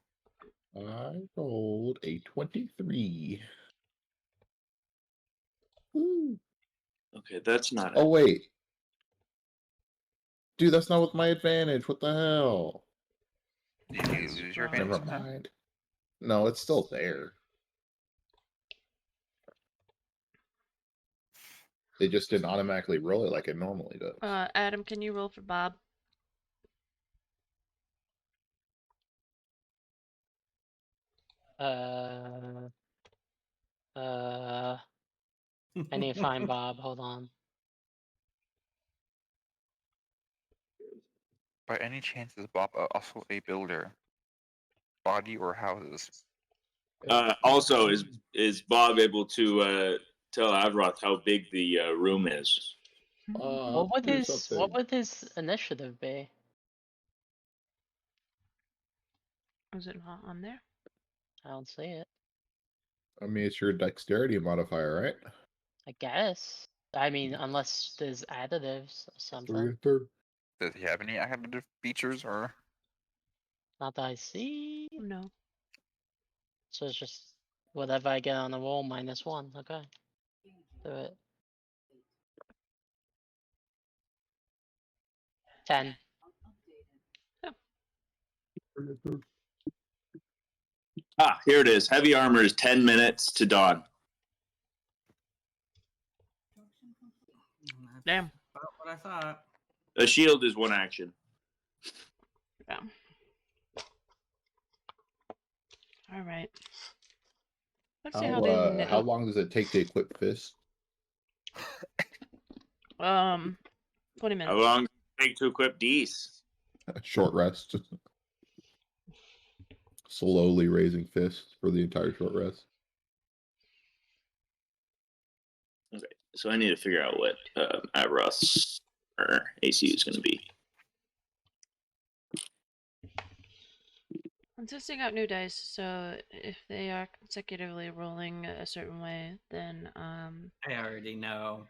Speaker 4: I rolled a 23. Woo.
Speaker 9: Okay, that's not
Speaker 4: Oh,
Speaker 9: it.
Speaker 4: wait. Dude, that's not with my advantage. What the hell?
Speaker 6: Did you lose your advantage?
Speaker 4: Never mind. No, it's still there. It just didn't automatically roll it like it normally does.
Speaker 2: Adam, can you roll for Bob?
Speaker 5: I need to find Bob. Hold on.
Speaker 6: By any chance is Bob also a builder? Body or houses?
Speaker 9: Also, is Bob able to tell Avroth how big the room is?
Speaker 5: What would his initiative be?
Speaker 2: Is it not on there?
Speaker 5: I don't see it.
Speaker 4: I mean, it's your dexterity modifier, right?
Speaker 5: I guess. I mean, unless there's additives or something.
Speaker 6: Does he have any additive features or?
Speaker 5: Not that I see.
Speaker 2: No.
Speaker 5: So it's just whatever I get on the roll -1. Okay. Do it. 10.
Speaker 9: Ah, here it is. Heavy armor is 10 minutes to dawn.
Speaker 2: Damn.
Speaker 3: About what I thought.
Speaker 9: A shield is 1 action.
Speaker 2: Yeah. All right. Let's see how they.
Speaker 4: How long does it take to equip fists?
Speaker 2: 20 minutes.
Speaker 9: How long does it take to equip these?
Speaker 4: Short rest. slowly raising fists for the entire short rest.
Speaker 9: Okay, so I need to figure out what Avros or AC is going to be.
Speaker 2: I'm testing out new dice, so if they are consecutively rolling a certain way, then
Speaker 3: I already know.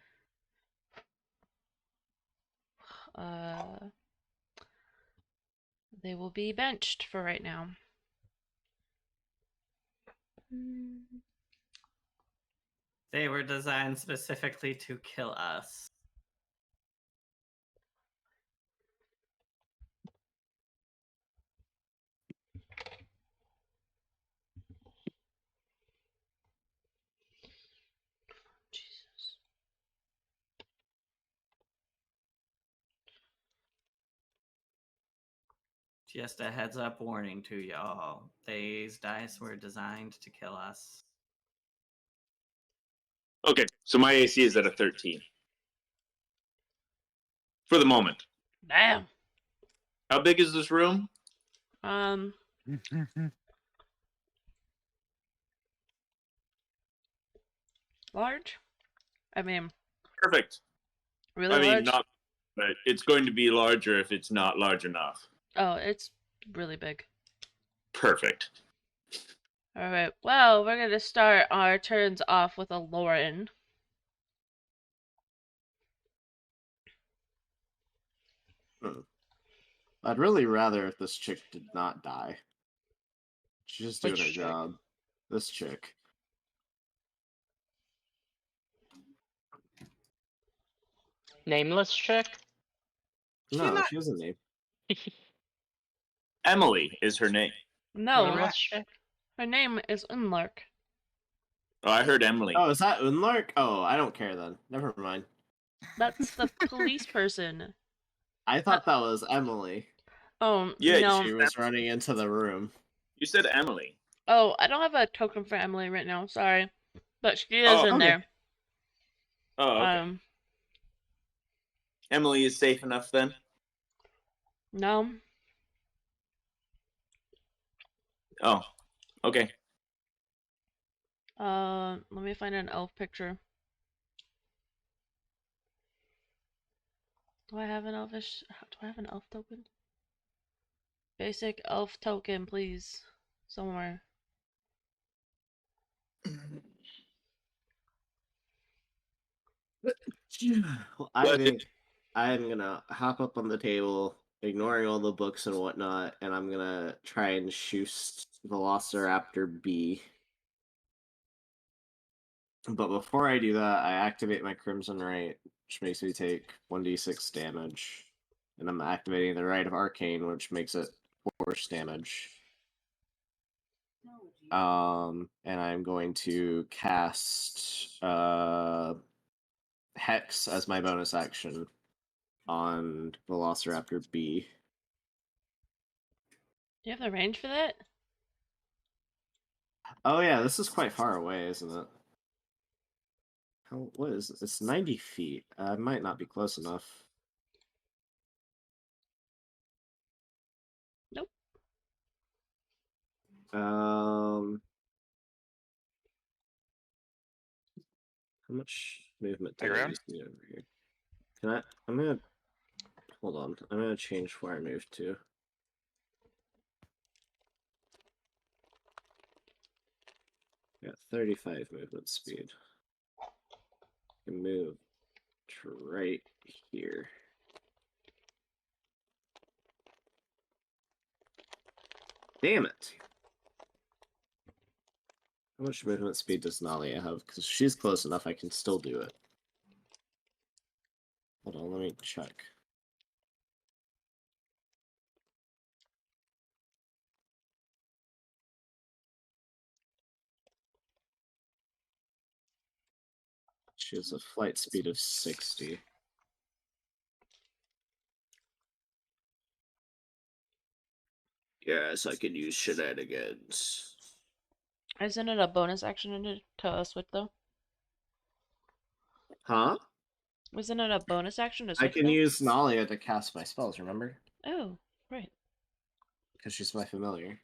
Speaker 2: they will be benched for right now.
Speaker 3: They were designed specifically to kill us.
Speaker 2: Jesus.
Speaker 3: Just a heads up warning to y'all. These dice were designed to kill us.
Speaker 9: Okay, so my AC is at a 13. For the moment.
Speaker 2: Damn.
Speaker 9: How big is this room?
Speaker 2: Large? I mean,
Speaker 9: Perfect.
Speaker 2: really
Speaker 9: I mean,
Speaker 2: large?
Speaker 9: not, but it's going to be larger if it's not large enough.
Speaker 2: Oh, it's really big.
Speaker 9: Perfect.
Speaker 2: Alright, well, we're gonna start our turns off with a Lauren.
Speaker 7: I'd really rather if this chick did not die. She's just doing
Speaker 5: Which
Speaker 7: her
Speaker 5: chick?
Speaker 7: job. This chick.
Speaker 5: Nameless chick?
Speaker 7: No, she has a name.
Speaker 9: Emily is her name.
Speaker 2: No,
Speaker 5: Nameless chick?
Speaker 2: her name is Unlark.
Speaker 9: Oh, I heard Emily.
Speaker 7: Oh, is that Unlark? Oh, I don't care then. Never mind.
Speaker 2: That's the police person.
Speaker 7: I thought that was Emily.
Speaker 2: Oh,
Speaker 9: Yeah,
Speaker 2: no.
Speaker 7: She was running into the room.
Speaker 9: You said Emily.
Speaker 2: Oh, I don't have a token for Emily right now, sorry. But she is in
Speaker 7: okay.
Speaker 2: there.
Speaker 9: Oh, okay. Emily is safe enough then?
Speaker 2: No.
Speaker 9: Oh, okay.
Speaker 2: Let me find an elf picture. Do I have an elfish? Do I have an elf token? Basic elf token, please. Somewhere.
Speaker 7: Well, I think I'm gonna hop up on the table, ignoring all the books and whatnot, and I'm gonna try and shoot Velociraptor B. But before I do that, I activate my Crimson Right, which makes me take 1d6 damage. And I'm activating the Rite of Arcane, which makes it force damage. And I'm going to cast Hex as my bonus action on Velociraptor B.
Speaker 2: Do you have the range for that?
Speaker 7: Oh yeah, this is quite far away, isn't it? What is it? It's 90 feet. I might not be close enough.
Speaker 2: Nope.
Speaker 7: How much movement do I need over here? I'm gonna hold on. I'm gonna change where I move to. Got 35 movement speed. I can move to right here. Damn it! How much movement speed does Nalia have? Because if she's close enough, I can still do it. Hold on, let me check. She has a flight speed of 60. Yes, I can use shenanigans.
Speaker 2: Isn't it a bonus action to switch though?
Speaker 7: Huh?
Speaker 2: Isn't it a bonus action to
Speaker 7: I
Speaker 2: switch
Speaker 7: can
Speaker 2: though?
Speaker 7: use Nalia to cast my spells, remember?
Speaker 2: Oh, right.
Speaker 7: Because she's my familiar.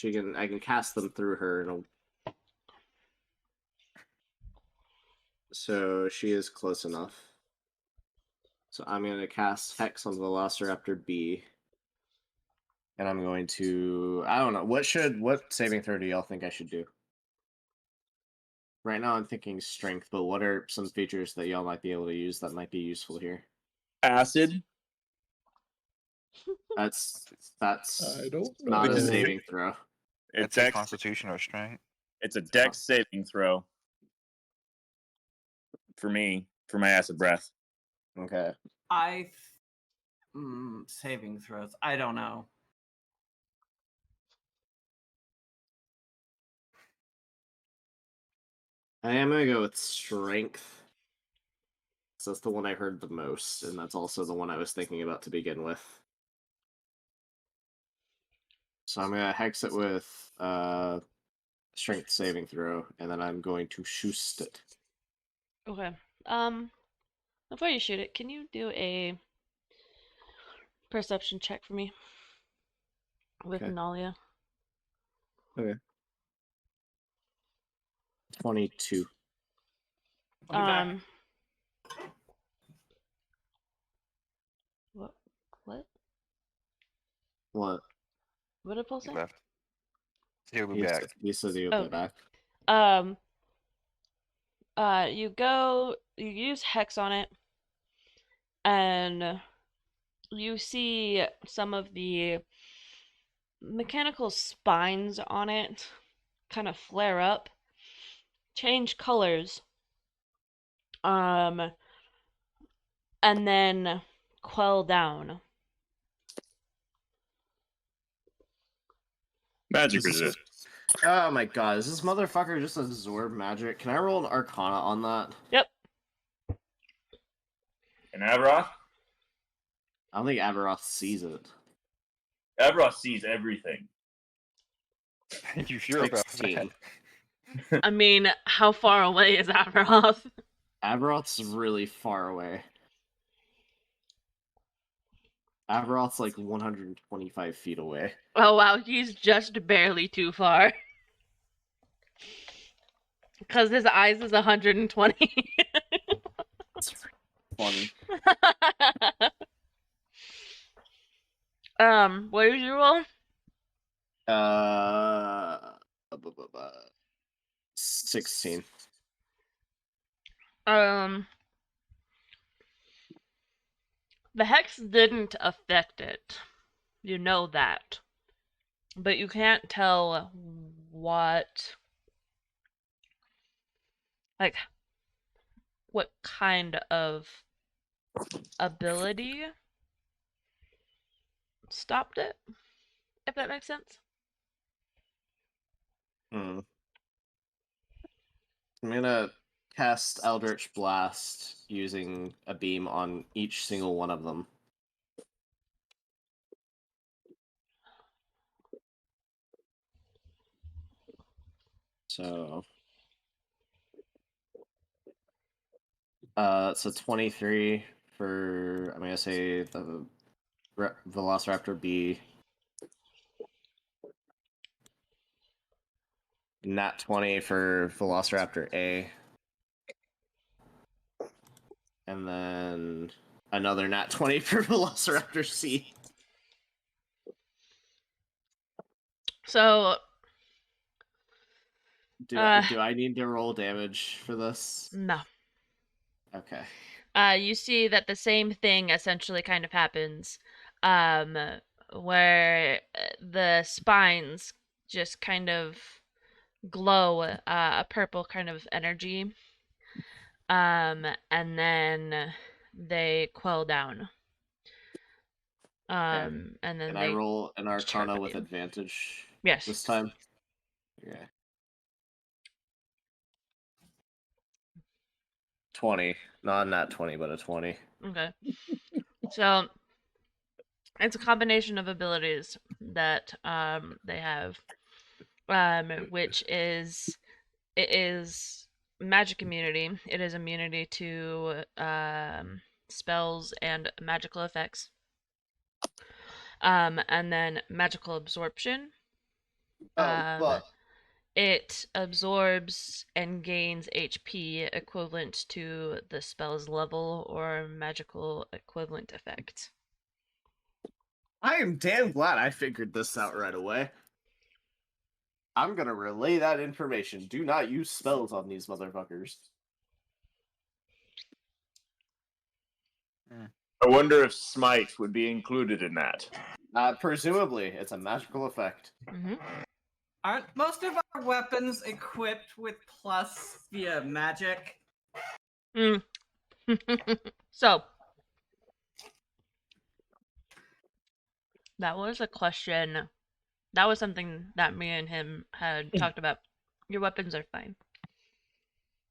Speaker 7: I can cast them through her. So she is close enough. So I'm going to cast Hex on Velociraptor B. And I'm going to... I don't know. What saving throw do y'all think I should do? Right now I'm thinking Strength, but what are some features that y'all might be able to use that might be useful here?
Speaker 9: Acid.
Speaker 7: That's
Speaker 4: I don't
Speaker 7: not a
Speaker 4: know.
Speaker 7: saving throw.
Speaker 9: It's
Speaker 6: It's a
Speaker 9: dex.
Speaker 6: Constitution or Strength.
Speaker 9: It's a dex saving throw. For me, for my acid breath.
Speaker 7: Okay.
Speaker 3: Saving throws. I don't know.
Speaker 7: I am going to go with Strength. So that's the one I heard the most, and that's also the one I was thinking about to begin with. So I'm going to hex it with Strength saving throw, and then I'm going to shoost it.
Speaker 2: Okay. Before you shoot it, can you do a perception check for me with
Speaker 7: Okay.
Speaker 2: Nalia?
Speaker 7: Okay. 22.
Speaker 3: I'll be back.
Speaker 2: What? What?
Speaker 7: What?
Speaker 2: What did Paul say?
Speaker 6: Left. He'll be
Speaker 7: He
Speaker 6: back.
Speaker 7: said, he said he'll
Speaker 2: Oh.
Speaker 7: be back.
Speaker 2: You use Hex on it, and you see some of the mechanical spines on it kind of flare up, change colors, and then quell down.
Speaker 9: Magic resist.
Speaker 7: Oh my god, is this motherfucker just absorb magic? Can I roll an Arcana on that?
Speaker 2: Yep.
Speaker 9: And Avaroth?
Speaker 7: I don't think Avaroth sees it.
Speaker 9: Avaroth sees everything.
Speaker 6: You sure about
Speaker 7: 16.
Speaker 6: that?
Speaker 2: I mean, how far away is Aberoth?
Speaker 7: Avaroth's really far away. Avaroth's like 125 feet away.
Speaker 2: Oh wow, he's just barely too far. Because his eyes is 120.
Speaker 7: It's funny.
Speaker 2: What is your roll?
Speaker 7: 16.
Speaker 2: The hex didn't affect it. You know that. But you can't tell what kind of ability stopped it, if that makes sense.
Speaker 7: I'm gonna cast Eldritch Blast using a beam on each single one of them. So, it's a 23 for, I'm gonna say, the Velociraptor B. Nat 20 for Velociraptor A. And then another nat 20 for Velociraptor C.
Speaker 2: So,
Speaker 7: Do I need to roll damage for this?
Speaker 2: no.
Speaker 7: Okay.
Speaker 2: You see that the same thing essentially kind of happens, where the spines just kind of glow a purple kind of energy, and then they quell down. And then
Speaker 7: Can
Speaker 2: they
Speaker 7: I roll an
Speaker 2: charge
Speaker 7: Arcana
Speaker 2: at
Speaker 7: with
Speaker 2: you.
Speaker 7: advantage
Speaker 2: Yes.
Speaker 7: this time? Okay. 20. Not nat 20, but a 20.
Speaker 2: Okay. So it's a combination of abilities that they have, which is it is magic immunity. It is immunity to spells and magical effects. And then magical absorption,
Speaker 7: But
Speaker 2: It absorbs and gains HP equivalent to the spell's level or magical equivalent effect.
Speaker 7: I am damn glad I figured this out right away. I'm gonna relay that information. Do not use spells on these motherfuckers.
Speaker 9: I wonder if Smite would be included in that.
Speaker 7: Presumably, it's a magical effect.
Speaker 2: Mm-hmm.
Speaker 3: Aren't most of our weapons equipped with plus via magic?
Speaker 2: Mm. So, that was a question. That was something that me and him had talked about. Your weapons are fine.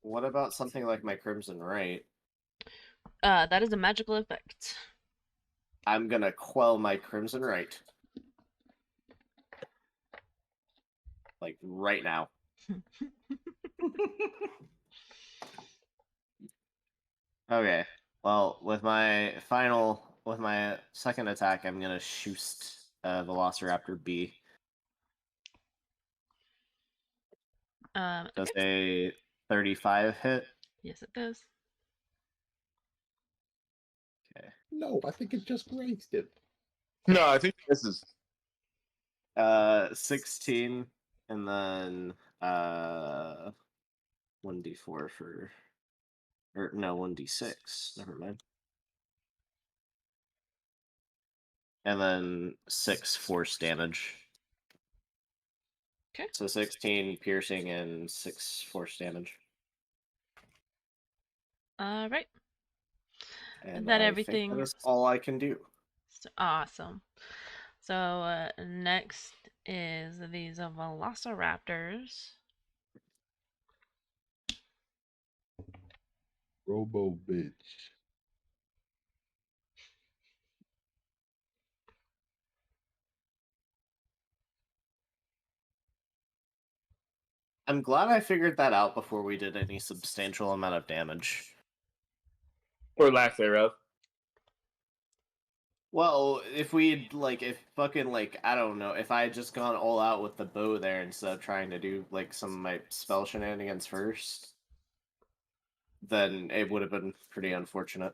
Speaker 7: What about something like my Crimson Right?
Speaker 2: That is a magical effect.
Speaker 7: I'm gonna quell my Crimson Right. Like, right now. Okay. Well, with my second attack, I'm gonna shoot Velociraptor B. Does
Speaker 2: Okay.
Speaker 7: a 35 hit?
Speaker 2: Yes, it does.
Speaker 7: Okay.
Speaker 4: No, I think it just grazed it.
Speaker 9: No, I think this is
Speaker 7: 16, and then 1d4 for, or no, 1d6. Never mind. And then 6 force damage.
Speaker 2: Okay.
Speaker 7: So 16 piercing and 6 force damage.
Speaker 2: All right.
Speaker 7: And
Speaker 2: that
Speaker 7: I
Speaker 2: everything?
Speaker 7: think that is all I can do.
Speaker 2: Awesome. So next is these velociraptors.
Speaker 4: Robo bitch.
Speaker 7: I'm glad I figured that out before we did any substantial amount of damage.
Speaker 9: or lack thereof.
Speaker 7: Well, if we'd, if fucking, I don't know, if I had just gone all out with the bow there instead of trying to do, some of my spell shenanigans first, then it would have been pretty unfortunate.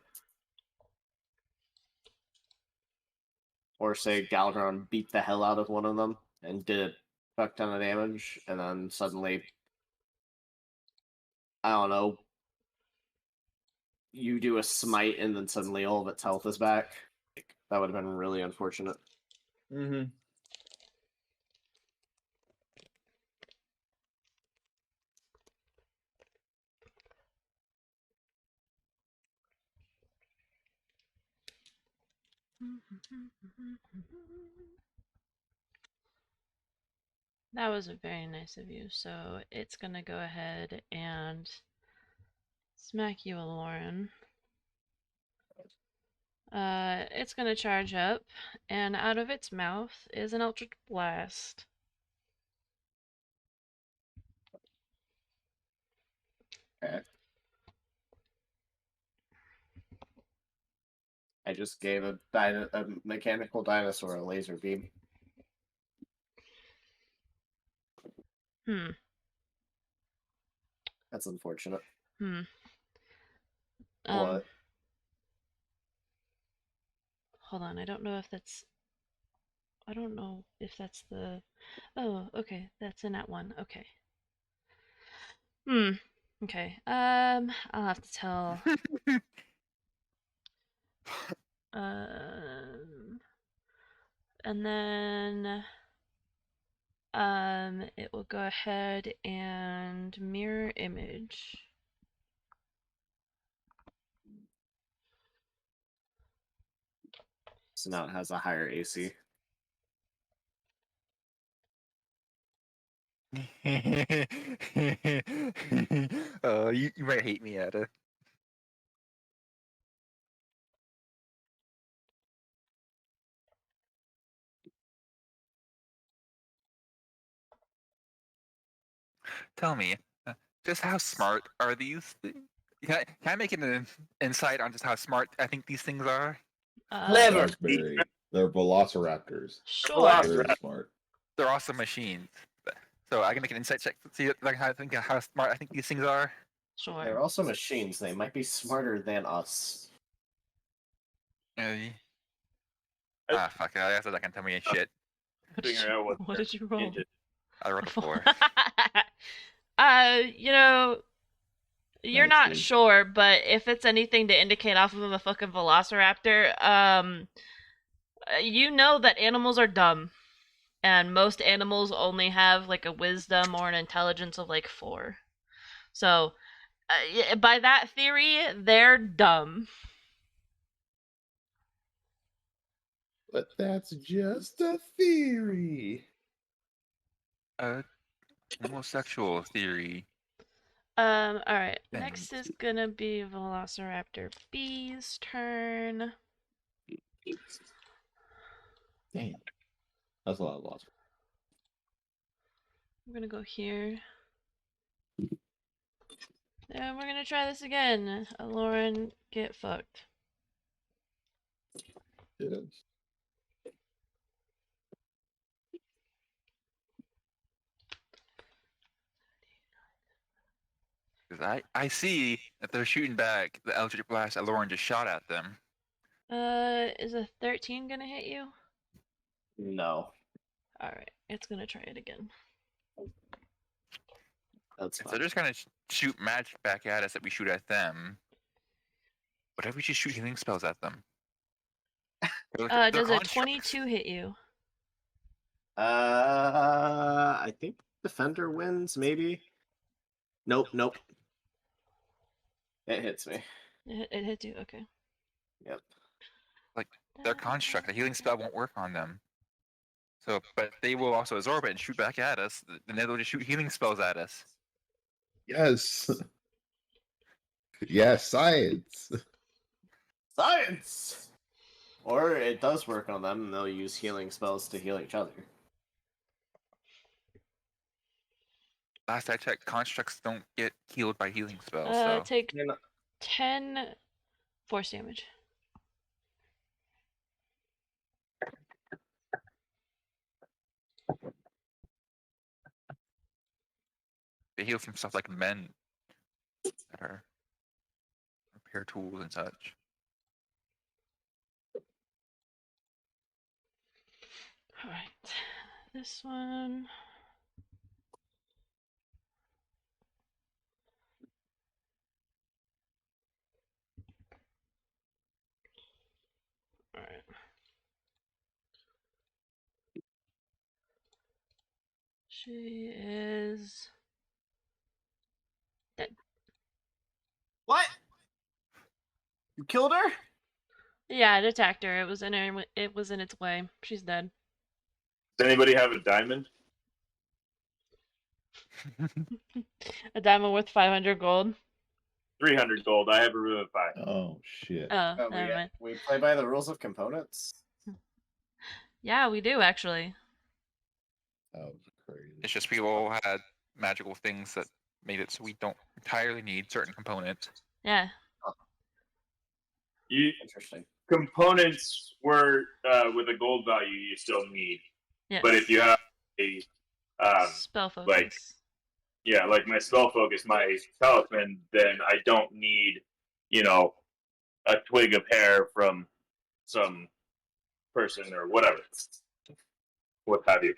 Speaker 7: Or say Galdron beat the hell out of one of them and did a fuck ton of damage, and then suddenly, I don't know, you do a smite and then suddenly all of its health is back. That would have been really unfortunate.
Speaker 9: Mm-hmm.
Speaker 2: That was very nice of you. So it's gonna go ahead and smack you, Lauren. It's gonna charge up, and out of its mouth is an Eldritch Blast.
Speaker 7: Okay. I just gave a mechanical dinosaur a laser beam. That's unfortunate. What?
Speaker 2: Hold on, I don't know if that's the... Oh, okay, that's in that one. Okay. Okay. I'll have to tell. And then it will go ahead and mirror image.
Speaker 7: So now it has a higher AC.
Speaker 6: Oh, you might hate me, Ada. Tell me, just how smart are these? Can I make an insight on just how smart I think these things are?
Speaker 9: Clever.
Speaker 4: Raspberry. They're velociraptors.
Speaker 2: Sure.
Speaker 4: Very smart.
Speaker 6: they're awesome machines. So I can make an insight check to see like how smart I think these things are.
Speaker 2: Sure.
Speaker 7: They're also machines. They might be smarter than us.
Speaker 6: Maybe. Fuck it. I guess that can tell me shit.
Speaker 9: Figure out
Speaker 2: What did you roll?
Speaker 6: I rolled a 4.
Speaker 2: You know, you're
Speaker 4: Nice,
Speaker 2: not
Speaker 4: dude.
Speaker 2: sure, but if it's anything to indicate off of a fucking velociraptor, you know that animals are dumb. And most animals only have like a wisdom or an intelligence of like 4. So, by that theory, they're dumb.
Speaker 4: But that's just a theory.
Speaker 6: Homosexual theory.
Speaker 2: Alright.
Speaker 6: Dang.
Speaker 2: Next is gonna be Velociraptor B's turn.
Speaker 4: Damn. That's a lot of loss.
Speaker 2: I'm gonna go here. And we're gonna try this again. Lauren, get fucked.
Speaker 4: Yes.
Speaker 6: Because I see that they're shooting back the electric blast that Lauren just shot at them.
Speaker 2: Is a 13 gonna hit you?
Speaker 7: No,
Speaker 2: Alright, it's gonna try it again.
Speaker 7: that's
Speaker 6: If
Speaker 7: fine.
Speaker 6: they're just gonna shoot magic back at us that we shoot at them, what if we just shoot healing spells at them? They're
Speaker 2: Does a
Speaker 6: constructs.
Speaker 2: 22 hit you?
Speaker 7: I think defender wins. Maybe. Nope. It hits me.
Speaker 2: It hits you, okay.
Speaker 7: Yep.
Speaker 6: Their construct, the healing spell won't work on them. So, but they will also absorb it and shoot back at us. Then they'll just shoot healing spells at us.
Speaker 4: Yes. Yes, science.
Speaker 7: Science! Or it does work on them, and they'll use healing spells to heal each other.
Speaker 6: Last I checked, constructs don't get healed by healing spells. So
Speaker 2: Take
Speaker 7: You're not-
Speaker 2: 10 force damage.
Speaker 6: they heal from stuff like men that are repair tools and such.
Speaker 2: Alright. This one. Alright. She is dead.
Speaker 7: What? You killed her?
Speaker 2: Yeah, it attacked her. It was in its way. She's dead.
Speaker 9: Does anybody have a diamond?
Speaker 2: A diamond worth 500 gold.
Speaker 9: 300 gold. I have a room of 5.
Speaker 4: Oh shit.
Speaker 2: Oh, never mind.
Speaker 7: We play by the rules of components.
Speaker 2: Yeah, we do actually.
Speaker 4: That was crazy.
Speaker 6: It's just people had magical things that made it so we don't entirely need certain components.
Speaker 2: Yeah.
Speaker 7: Interesting.
Speaker 9: Components were with a gold value you still need.
Speaker 2: Yes.
Speaker 9: But if you have a
Speaker 2: spell focus.
Speaker 9: like my spell focus, my talisman, then I don't need, a twig of hair from some person or whatever. What have you.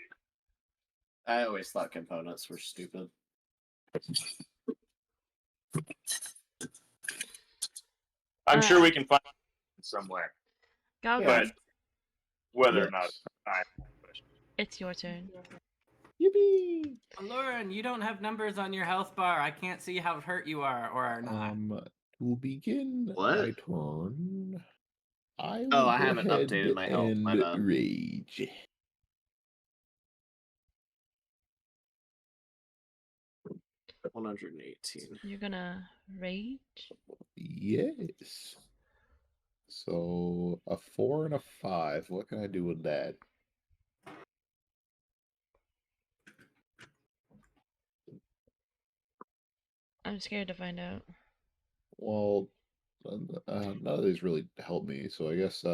Speaker 7: I always thought components were stupid.
Speaker 9: I'm sure we can find it somewhere.
Speaker 2: Galgon,
Speaker 9: But whether or
Speaker 4: Yes.
Speaker 9: not
Speaker 2: it's your turn.
Speaker 4: Yippee!
Speaker 3: Lauren, you don't have numbers on your health bar. I can't see how hurt you are or are not.
Speaker 4: To begin
Speaker 7: What?
Speaker 4: my turn, I will
Speaker 7: Oh, I
Speaker 4: go
Speaker 7: haven't
Speaker 4: ahead
Speaker 7: updated my health, my
Speaker 4: and
Speaker 7: bad.
Speaker 4: rage.
Speaker 7: $118.
Speaker 2: You're gonna rage?
Speaker 4: Yes. So a 4 and a 5. What can I do with that?
Speaker 2: I'm scared to find out.
Speaker 4: Well, none of these really help me. So I guess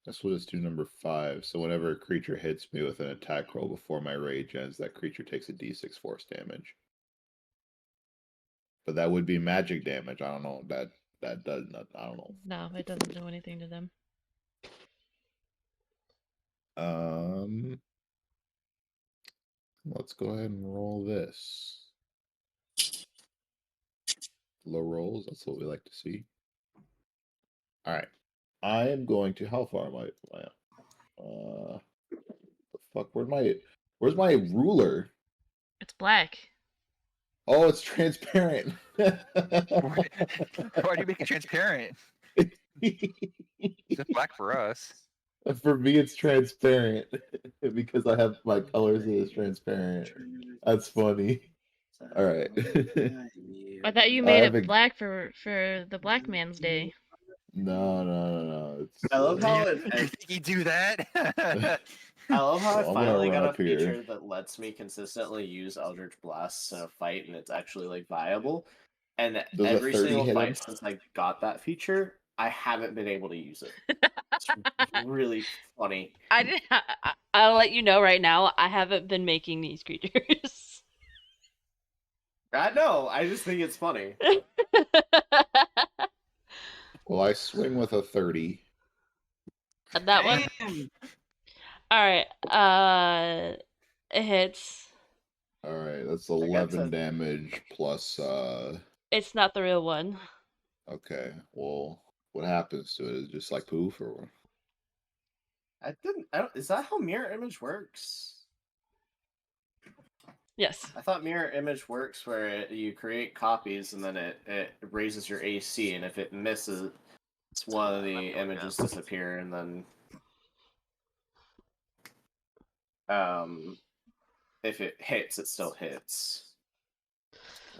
Speaker 4: That's what it's do number 5. So whenever a creature hits me with an attack roll before my rage ends, that creature takes a d6 force damage. But that would be magic damage. I don't know. That does not. I don't know.
Speaker 2: No, it doesn't do anything to them.
Speaker 4: Let's go ahead and roll this. Low rolls. That's what we like to see. All right. I am going to. How far am I? The fuck? Where's my ruler?
Speaker 2: It's black.
Speaker 4: Oh, it's transparent.
Speaker 6: Why do you make it transparent? It's black for us.
Speaker 4: For me, it's transparent because I have my colors as transparent. That's funny. All right.
Speaker 2: I thought you
Speaker 4: I
Speaker 2: made
Speaker 4: have
Speaker 2: it black for the Black Man's Day.
Speaker 4: No. It's.
Speaker 7: I love how
Speaker 6: You think you do that?
Speaker 7: I love how
Speaker 4: So
Speaker 7: I
Speaker 4: I'm gonna
Speaker 7: finally
Speaker 4: run
Speaker 7: got a
Speaker 4: up here.
Speaker 7: feature that lets me consistently use Eldritch Blasts in a fight, and it's actually like viable. And
Speaker 4: Does a
Speaker 7: every
Speaker 4: 30
Speaker 7: single
Speaker 4: hit
Speaker 7: fight
Speaker 4: him?
Speaker 7: since I got that feature, I haven't been able to use it. It's really funny.
Speaker 2: I didn't. I'll let you know right now. I haven't been making these creatures.
Speaker 7: I know. I just think it's funny.
Speaker 4: Well, I swing with a 30.
Speaker 2: That one.
Speaker 3: Damn.
Speaker 2: All right. It hits.
Speaker 4: All right, that's
Speaker 7: got
Speaker 4: 11
Speaker 7: to-
Speaker 4: damage plus.
Speaker 2: It's not the real one.
Speaker 4: Okay, well, what happens to it? Is it just like poof or?
Speaker 7: I don't. Is that how mirror image works?
Speaker 2: Yes.
Speaker 7: I thought mirror image works where you create copies and then it raises your AC, and if it misses, it's one of the images disappear, and then if it hits, it still hits.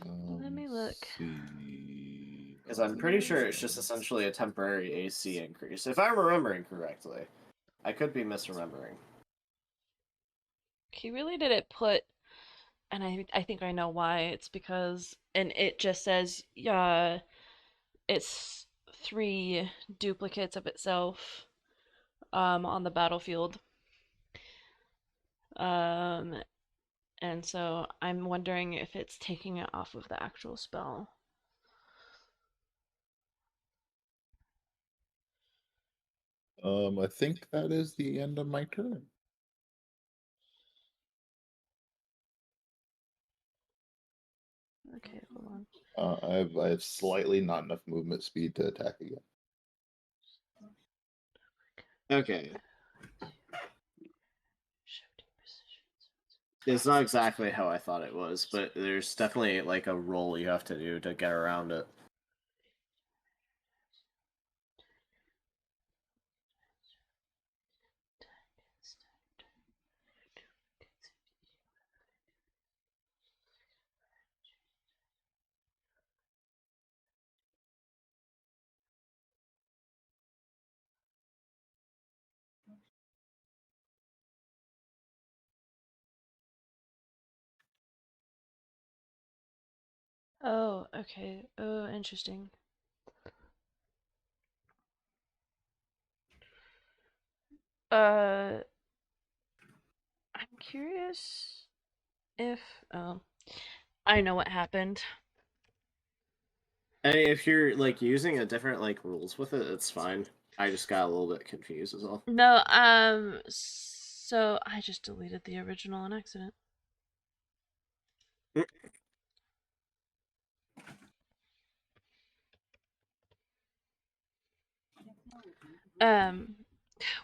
Speaker 2: Let me look.
Speaker 4: See.
Speaker 7: Because I'm pretty sure it's just essentially a temporary AC increase, if I'm remembering correctly. I could be misremembering.
Speaker 2: He really didn't put, and I think I know why. It's because, and it just says, it's 3 duplicates of itself, on the battlefield. And so I'm wondering if it's taking it off of the actual spell.
Speaker 4: I think that is the end of my turn.
Speaker 2: Okay, hold on.
Speaker 4: I have slightly not enough movement speed to attack again.
Speaker 7: Okay. It's not exactly how I thought it was, but there's definitely like a roll you have to do to get around it.
Speaker 2: Oh, okay. Oh, interesting. I'm curious if, I know what happened.
Speaker 7: I mean, if you're like using a different like rules with it, it's fine. I just got a little bit confused as well.
Speaker 2: No, so I just deleted the original on accident.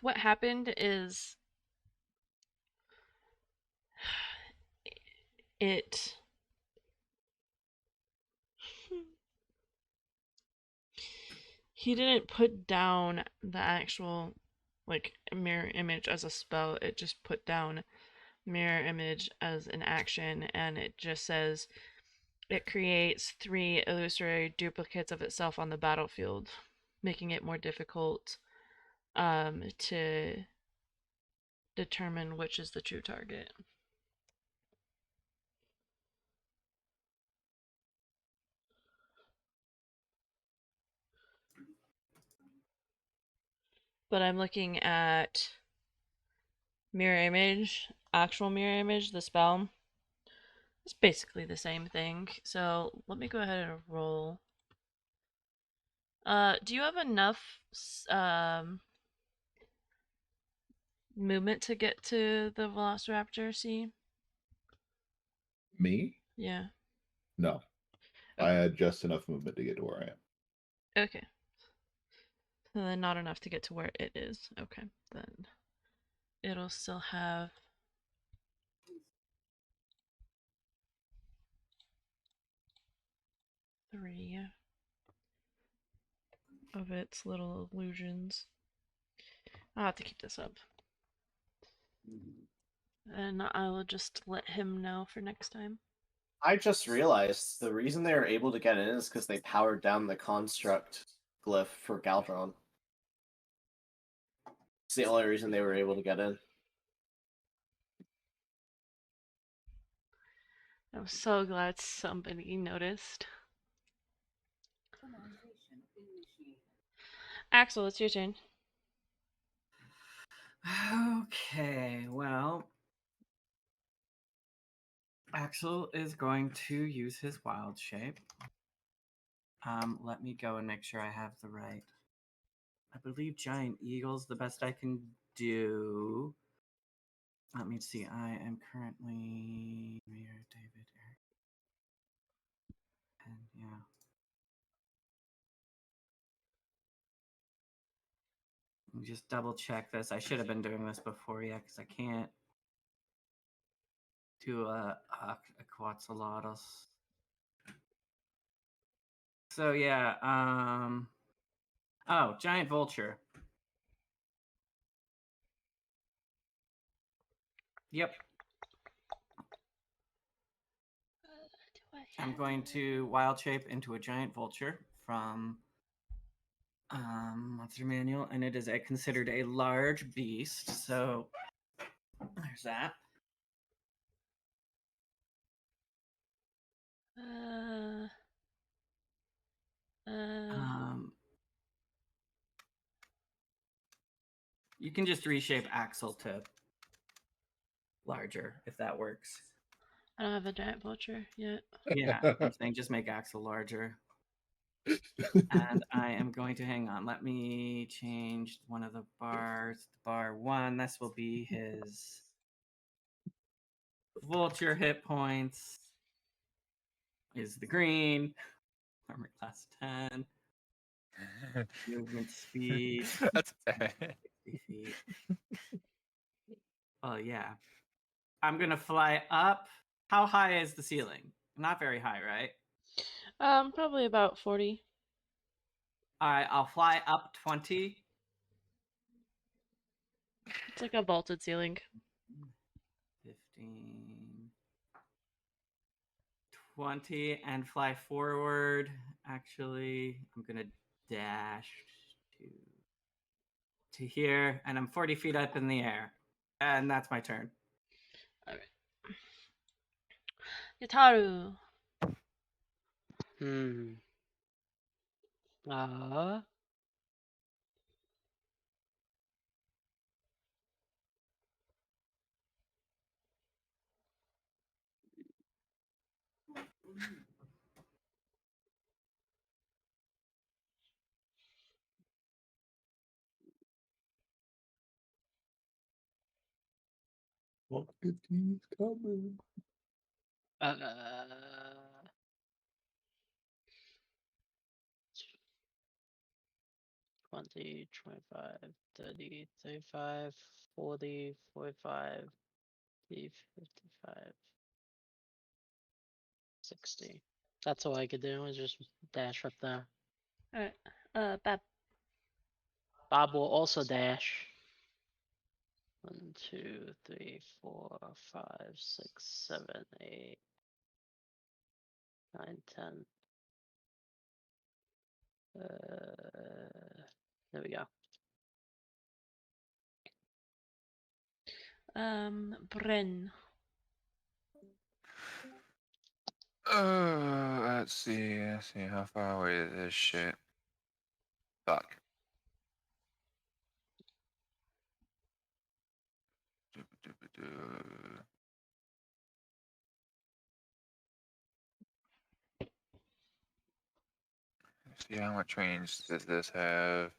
Speaker 2: What happened is it he didn't put down the actual like mirror image as a spell. It just put down mirror image as an action, and it just says it creates 3 illusory duplicates of itself on the battlefield, making it more difficult to determine which is the true target. but I'm looking at mirror image, actual mirror image, the spell. It's basically the same thing. So let me go ahead and roll. Do you have enough movement to get to the Velociraptor? See?
Speaker 4: Me?
Speaker 2: Yeah.
Speaker 4: No. I
Speaker 2: Okay.
Speaker 4: had just enough movement to get to where I am.
Speaker 2: Okay. So then not enough to get to where it is. Okay. Then it'll still have three of its little illusions. I'll have to keep this up. And I will just let him know for next time.
Speaker 7: I just realized the reason they were able to get in is because they powered down the construct glyph for Galdron. It's the only reason they were able to get in.
Speaker 2: I'm so glad somebody noticed. Axel, it's your turn.
Speaker 3: Okay, well, Axel is going to use his wild shape. Let me go and make sure I have the right. I believe Giant Eagle's the best I can do. Let me see. I am currently Mayor David Eric. And yeah. Let me just double check this. I should have been doing this before, yeah, because I can't do a Quetzalcoatl. So yeah, oh, Giant Vulture. Yep. I'm going to wild shape into a giant vulture from Monster Manual, and it is considered a large beast. So there's that. You can just reshape Axel to larger if that works.
Speaker 2: I don't have a giant vulture yet.
Speaker 3: Yeah, I'm saying just make Axel larger. And I am going to hang on. Let me change one of the bars. Bar 1. This will be his vulture hit points. Is the green. Armor class 10. Movement speed.
Speaker 6: That's
Speaker 3: 60 feet. Oh, yeah. I'm going to fly up. How high is the ceiling? Not very high, right?
Speaker 2: Probably about 40.
Speaker 3: All right, I'll fly up 20.
Speaker 2: It's like a vaulted ceiling.
Speaker 3: 15. 20 and fly forward. Actually, I'm going to dash to here, and I'm 40 feet up in the air. And that's my turn.
Speaker 2: All right. Yataru.
Speaker 4: Walk 15 is coming.
Speaker 5: 20, 25, 30, 35, 40, 45, 50, 55, 60. That's all I could do is just dash up there.
Speaker 2: Alright. Bab.
Speaker 5: Bob will also dash. 1, 2, 3, 4, 5, 6, 7, 8, 9, 10. There we go.
Speaker 2: Bren.
Speaker 6: Let's see how far away is this shit. Fuck. See how much range does this have?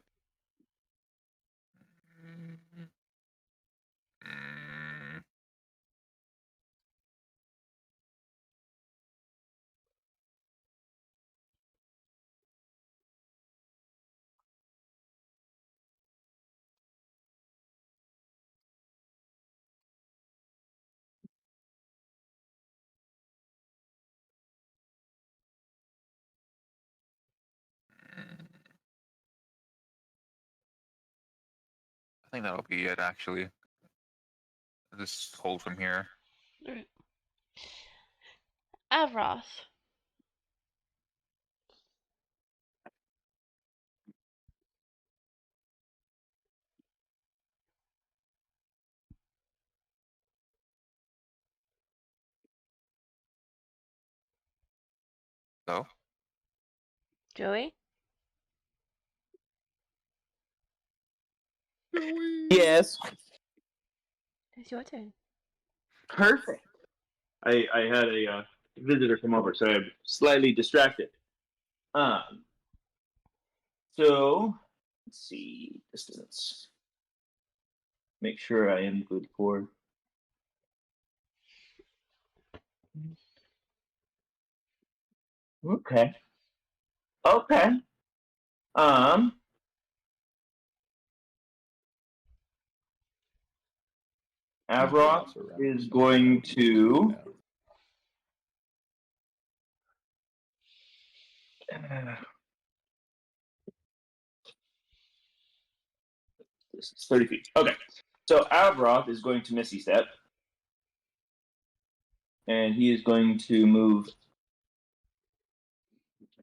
Speaker 6: I think that'll be it, actually. I'll just hold from here.
Speaker 2: Alright. Avroth.
Speaker 6: So,
Speaker 2: Joey?
Speaker 9: Yes.
Speaker 2: It's your turn.
Speaker 9: Perfect. I had a visitor come over, so I'm slightly distracted. So let's see distance. Make sure I am good for. Okay. Okay. Avroth is going to. 30 feet. Okay. So Avroth is going to Misty Step. And he is going to move,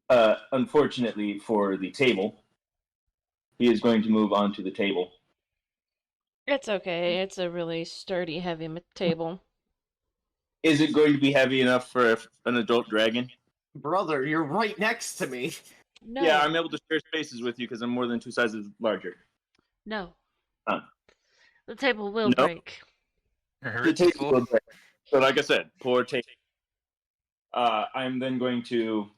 Speaker 9: unfortunately for the table, he is going to move onto the table.
Speaker 2: It's okay. It's a really sturdy, heavy table.
Speaker 9: Is it going to be heavy enough for an adult dragon?
Speaker 7: Brother, you're right next to me.
Speaker 2: No.
Speaker 9: Yeah, I'm able to share spaces with you because I'm more than 2 sizes larger.
Speaker 2: No.
Speaker 9: Huh.
Speaker 2: The table will
Speaker 9: No.
Speaker 2: break.
Speaker 9: The table will break. So like I said, poor table. I'm then going to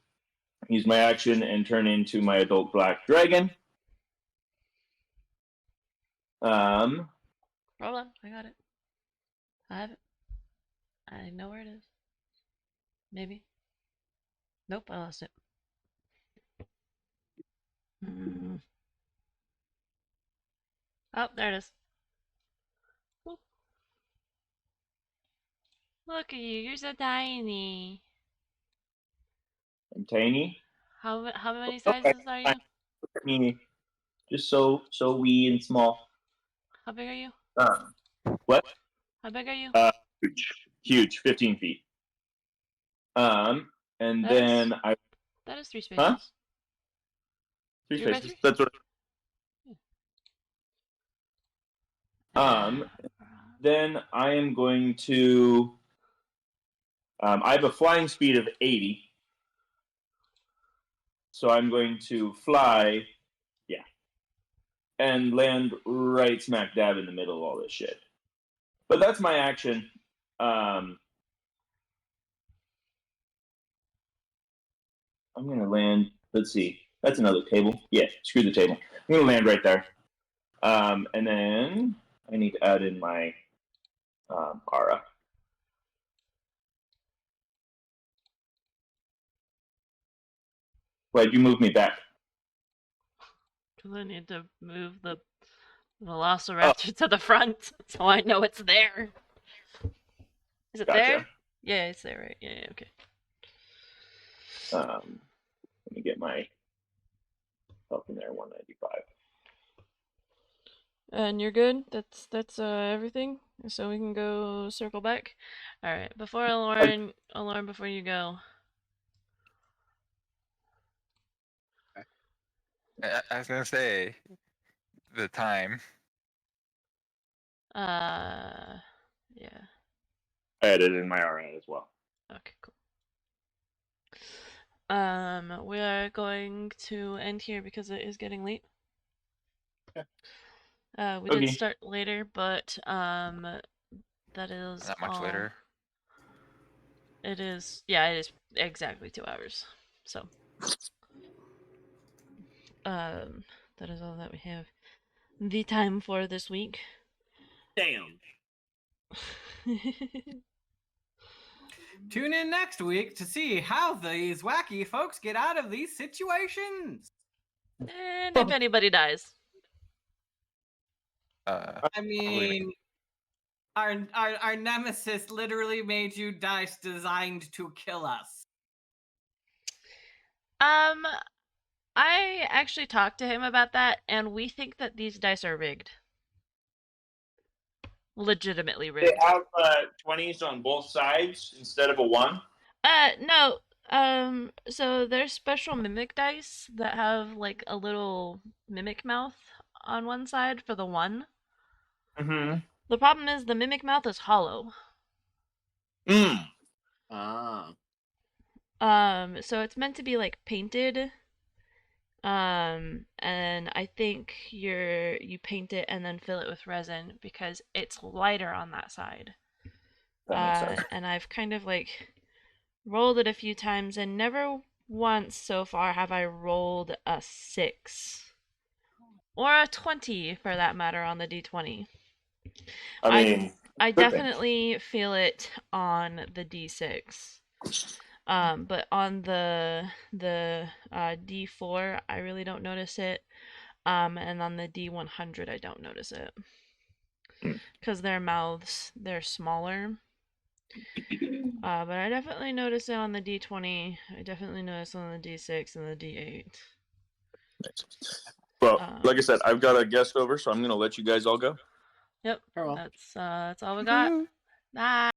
Speaker 9: use my action and turn into my adult black dragon.
Speaker 2: Hold on, I got it. I have it. I know where it is. Maybe. Nope, I lost it. Oh, there it is. Look at you, you're so tiny.
Speaker 9: I'm tiny.
Speaker 2: How many sizes are you?
Speaker 9: Me, just so wee and small.
Speaker 2: How big are you?
Speaker 9: What?
Speaker 2: How big are you?
Speaker 9: Huge, 15 feet. And then
Speaker 2: That is 3 spaces.
Speaker 9: Huh? 3
Speaker 2: 3 by
Speaker 9: spaces.
Speaker 2: 3?
Speaker 9: That's what. Then I am going to. I have a flying speed of 80, so I'm going to fly. Yeah, and land right smack dab in the middle of all this shit. But that's my action. I'm gonna land. Let's see. That's another table. Yeah, screw the table. I'm gonna land right there. And then I need to add in my aura. Why'd you move me back?
Speaker 2: Because I need to move the Velociraptor to the front so I know it's there. Is it there? Yeah, it's there, right? Yeah, okay.
Speaker 9: Let me get my health in there, 195.
Speaker 2: And you're good? That's everything? So we can go circle back? Alright, before Lauren, before you go.
Speaker 6: I was gonna say the time.
Speaker 2: Yeah.
Speaker 9: I added in my RA as well.
Speaker 2: Okay, cool. We are going to end here because it is getting late.
Speaker 9: Okay.
Speaker 2: We did start later, but that is
Speaker 6: Not much
Speaker 2: all.
Speaker 6: later.
Speaker 2: It is, yeah, it is exactly 2 hours. So, that is all that we have the time for this week.
Speaker 9: Damn.
Speaker 3: Tune in next week to see how these wacky folks get out of these situations.
Speaker 2: And if anybody dies.
Speaker 3: I mean, our nemesis literally made you dice designed to kill us.
Speaker 2: I actually talked to him about that, and we think that these dice are rigged. Legitimately rigged.
Speaker 9: They have 20s on both sides instead of a 1?
Speaker 2: No. So there's special mimic dice that have like a little mimic mouth on one side for the 1.
Speaker 9: Mm-hmm.
Speaker 2: The problem is the mimic mouth is hollow.
Speaker 7: Ah.
Speaker 2: So it's meant to be like painted. And I think you paint it and then fill it with resin because it's lighter on that side.
Speaker 9: That makes sense.
Speaker 2: And I've kind of like rolled it a few times, and never once so far have I rolled a 6 or a 20 for that matter on the d20.
Speaker 9: I mean,
Speaker 2: I
Speaker 9: could be.
Speaker 2: definitely feel it on the d6. But on the D4, I really don't notice it. And on the D100, I don't notice it. Because their mouths, they're smaller. But I definitely notice it on the D20. I definitely notice it on the D6 and the D8.
Speaker 9: Well, like I said, I've got a guest over, so I'm going to let you guys all go.
Speaker 2: Yep,
Speaker 7: Farewell.
Speaker 2: that's all we got. Bye.